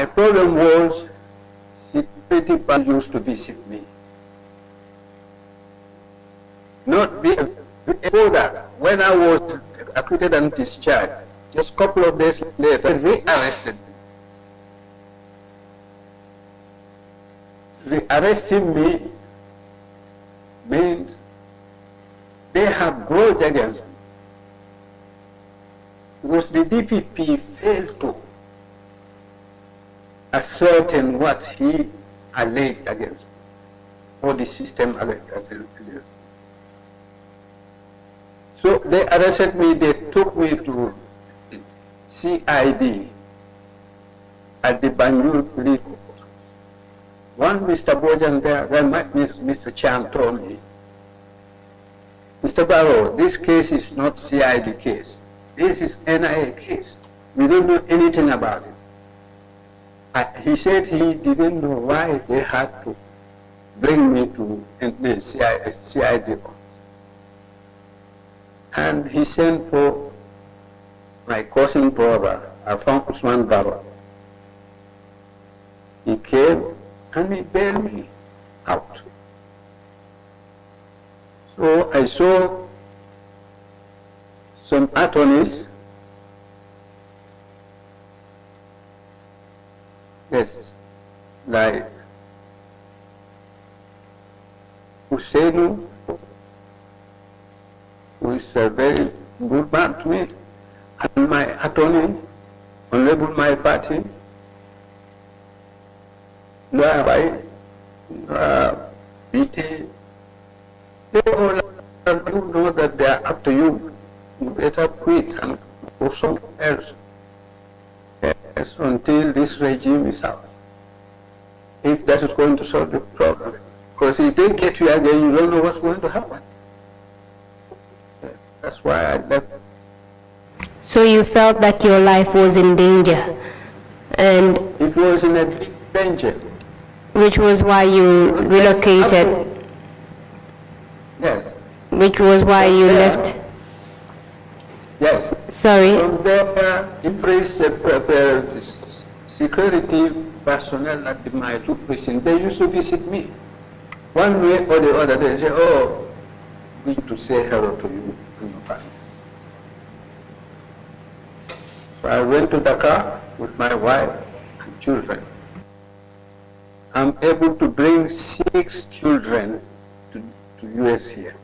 problem was security people used to visit me. Not before that, when I was acquitted and discharged, just a couple of days later, they rearrested me. Rearresting me means they have grudge against me. Because the DPP failed to ascertain what he alleged against me, or the system alleged against me. So they arrested me, they took me to CID at the Banjul Police Court. One Mr. Bojan there, Mr. Chan told me, Mr. Barrow, this case is not CID case. This is NIA case. We don't know anything about it. He said he didn't know why they had to bring me to the CID office. And he sent for my cousin brother, Alphonse Barrow. He came and he bailed me out. So I saw some attorneys, yes, like Husseinu, who is a very good man to me, and my attorney, Honorable My Party, Lawyer BT, they all you know that they are after you. You better quit and go somewhere else. Yes, until this regime is out. If that is going to solve the problem. Because if they get you again, you don't know what's going to happen. Yes, that's why I left. So you felt that your life was in danger, and it was in a big danger. Which was why you relocated. Yes. Which was why you left. Yes. Sorry. From there, embraced the security personnel at my two prison. They used to visit me. One way or the other, they say, "Oh, we need to say hello to you and your family." So I went to Dakar with my wife and children. I'm able to bring 6 children to US here,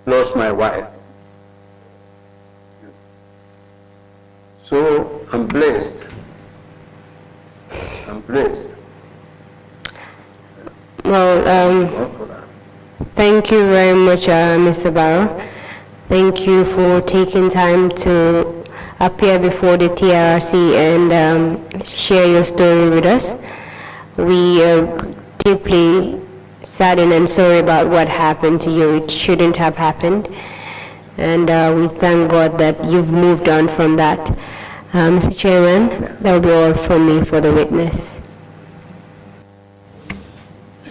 plus my wife. So I'm blessed. Yes, I'm blessed. Well, thank you very much, Mr. Barrow. Thank you for taking time to appear before the TRC and share your story with us. We are deeply saddened and sorry about what happened to you. It shouldn't have happened. And we thank God that you've moved on from that. Mr. Chairman, that will be all from me for the witness.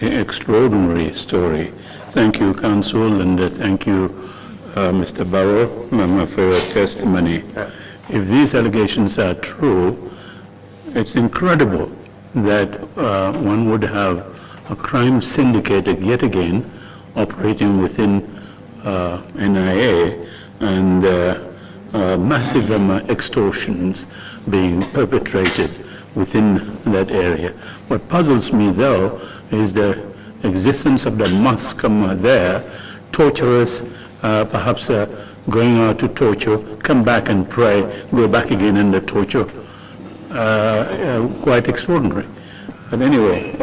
Extraordinary story. Thank you, Counsel, and thank you, Mr. Barrow, for your testimony. If these allegations are true, it's incredible that one would have a crime syndicate yet again operating within NIA and massive extortions being perpetrated within that area. What puzzles me, though, is the existence of the mosque there, torturers, perhaps going out to torture, come back and pray, go back again and the torture. Quite extraordinary. But anyway,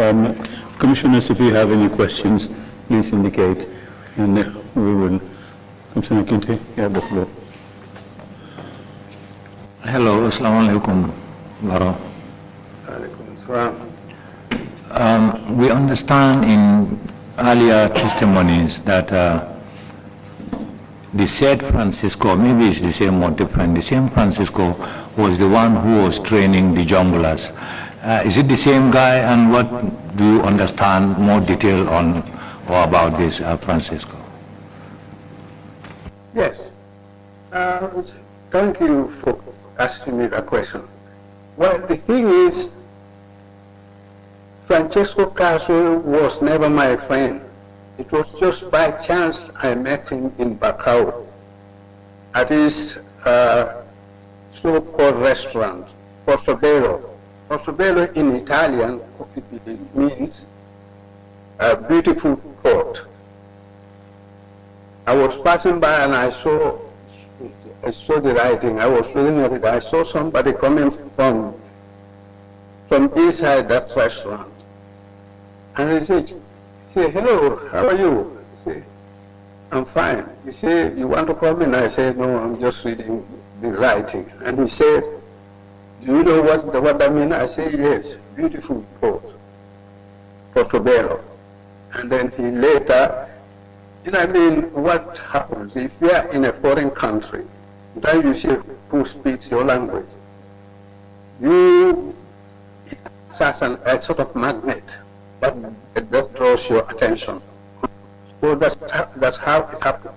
Commissioners, if you have any questions, please indicate, and we will. Commissioner Kinte, you have the floor. Hello, Assalamu alaikum, Barrow. We understand in earlier testimonies that the said Francisco, maybe it's the same or different, the same Francisco was the one who was training the junglers. Is it the same guy, and what do you understand more detail on or about this Francisco? Yes. Thank you for asking me that question. Well, the thing is, Francesco Castro was never my friend. It was just by chance I met him in Bacau at his so-called restaurant, Portobello. Portobello in Italian it means a beautiful port. I was passing by and I saw the writing. I was looking at it. I saw somebody coming from inside that restaurant. And he said, hello, how are you? I said, I'm fine. He said, you want to come in? I said, no, I'm just reading the writing. And he said, do you know what that means? I said, yes, beautiful port, Portobello. And then he later, what happens if you are in a foreign country, then you see who speaks your language, it's as a sort of magnet that draws your attention. So that's how it happened.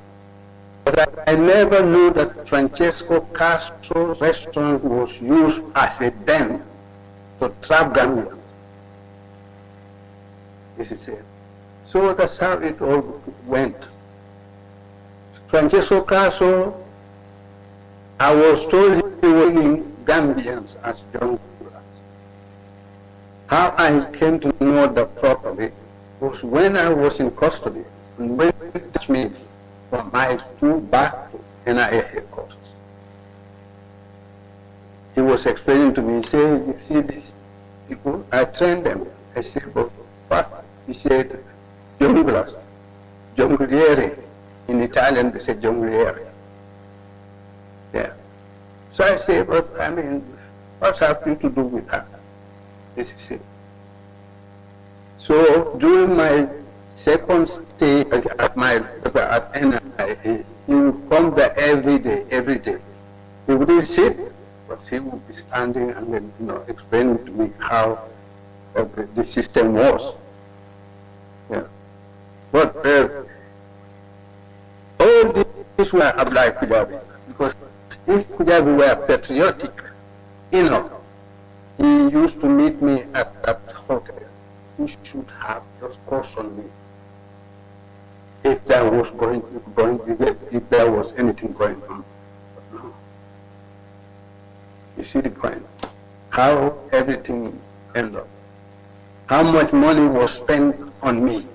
But I never knew that Francesco Castro's restaurant was used as a den to trap Gambians. This is it. So that's how it all went. Francesco Castro, I was told he was in Gambians as young girls. How I came to know that properly was when I was in custody and when he touched me from my school back to NIA headquarters. He was explaining to me, he said, you see these people, I trained them. I said, but what? He said, jonglers, jongliere. In Italian, they say jongliere. Yes. So I say, but what have you to do with that? This is it. So during my second stay at NIA, he would come there every day. He wouldn't sit, but he would be standing and then, explaining to me how the system was. Yeah. But all these were like Kujabi, because if Kujabi were patriotic enough, he used to meet me at that hotel. He should have just cautioned me if there was if there was anything going on. But no. You see the point? How everything ended up. How much money was spent on me?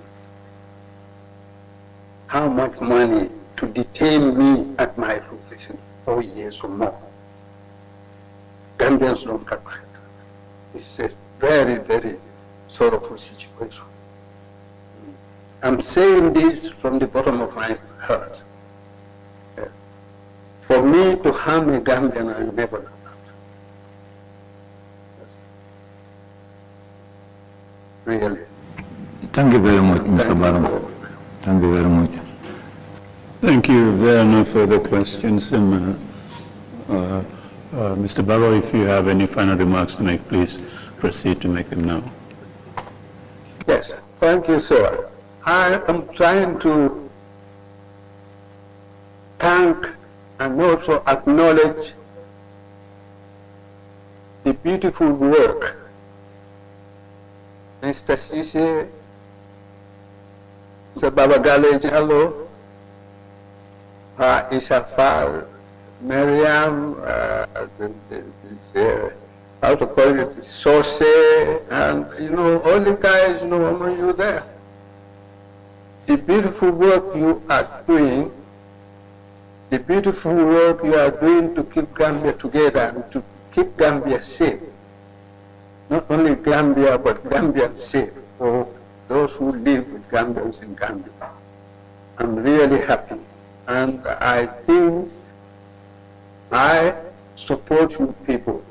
How much money to detain me at my location 4 years or more? Gambians don't calculate that. It's a very, very sorrowful situation. I'm saying this from the bottom of my heart. Yes. For me to harm a Gambian, I never done that. Really. Thank you very much, Mr. Barrow. Thank you very much. Thank you. If there are no further questions, Mr. Barrow, if you have any final remarks to make, please proceed to make them now. Yes, thank you, sir. I am trying to thank and also acknowledge the beautiful work Mr. Sise, Sir Babagale Jallo, Isafal, Miriam, how to call it, Sose, and all the guys, among you there. The beautiful work you are doing, the beautiful work you are doing to keep Gambia together and to keep Gambia safe. Not only Gambia, but Gambia safe for those who live with Gambians in Gambia. I'm really happy. And I think I support you people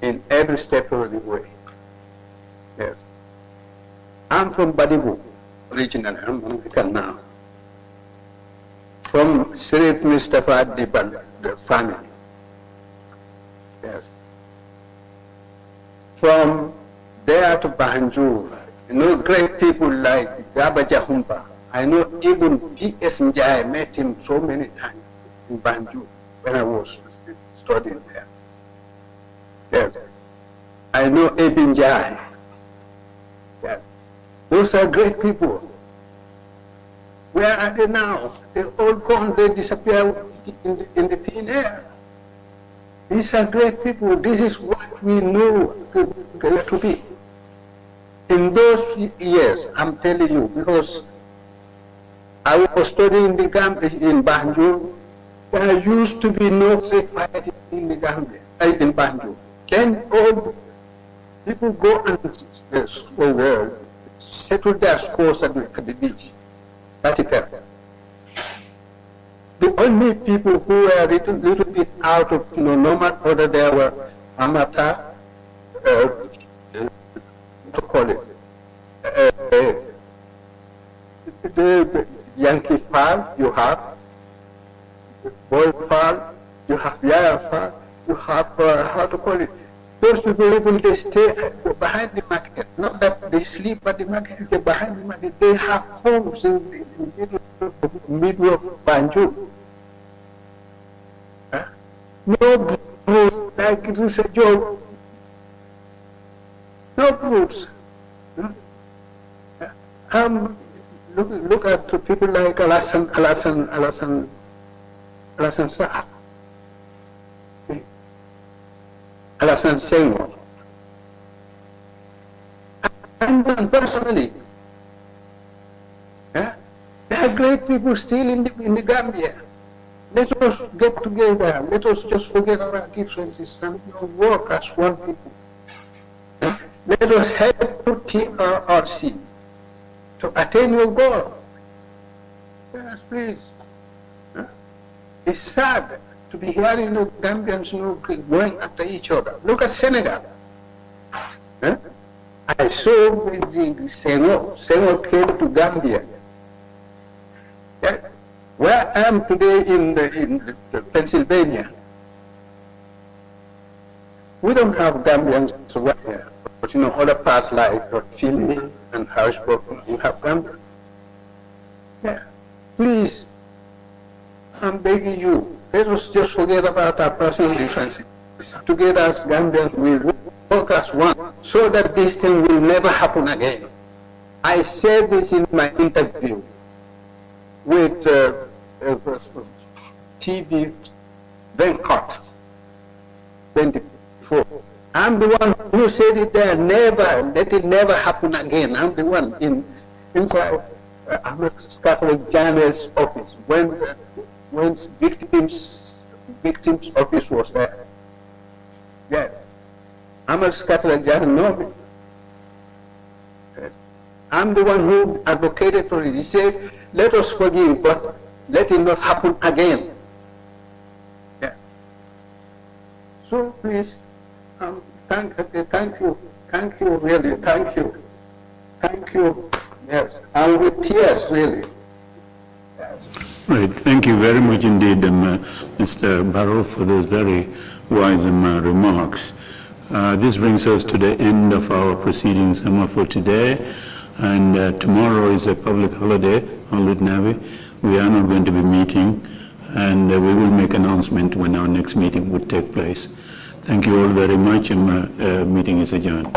in every step of the way. Yes. I'm from Badibu, originally. I'm American now. From Sirip Mustafa Diban, the family. Yes. From there to Banjul, great people like Gaba Jahumpa. I know even P.S. Njai, I met him so many times in Banjul when I was studying there. Yes. I know Ebin Njai. Yes. Those are great people. Where are they now? They're all gone, they disappear in the thin air. These are great people. This is what we know to be. In those years, I'm telling you, because I was studying the Gambia in Banjul, there used to be no street fighting in the Gambia, in Banjul. Then all people go and settle their scores at the beach. That's it. The only people who were a little bit out of normal order there were Amata, to call it, the Yankee Fall, you have, Boy Fall, you have Yaya Fall, you have, how to call it, those people even they stay behind the market, not that they sleep at the market, they're behind the market, they have homes in the middle of Banjul. No brutes, like it is a joke. No brutes. Look at people like Alasan Saad, Alasan Senghor. And personally, there are great people still in the Gambia. Let us get together. Let us just forget our differences and work as one people. Let us help TRRC to attain your goal. Yes, please. It's sad to be hearing Gambians going after each other. Look at Senegal. I saw Senghor came to Gambia. Where I am today in Pennsylvania, we don't have Gambians right here. But other parts like Philly and Harrisburg, you have Gambians. Yeah. Please, I'm begging you, let us just forget about our personal differences. Together as Gambians, we work as one, so that this thing will never happen again. I said this in my interview with TV Venkat 24. I'm the one who said it there, let it never happen again. I'm the one inside Ahmed Catholic Jane's office when victims office was there. Yes. Ahmed Catholic Jane know me. Yes. I'm the one who advocated for it. He said, let us forgive, but let it not happen again. please, thank you, really, thank you, yes, and with tears, really. Yes. Right, thank you very much indeed, Mr. Barrow, for those very wise remarks. This brings us to the end of our proceedings for today, and tomorrow is a public holiday, Holy Navy. We are not going to be meeting, and we will make announcement when our next meeting would take place. Thank you all very much, and meeting is adjourned.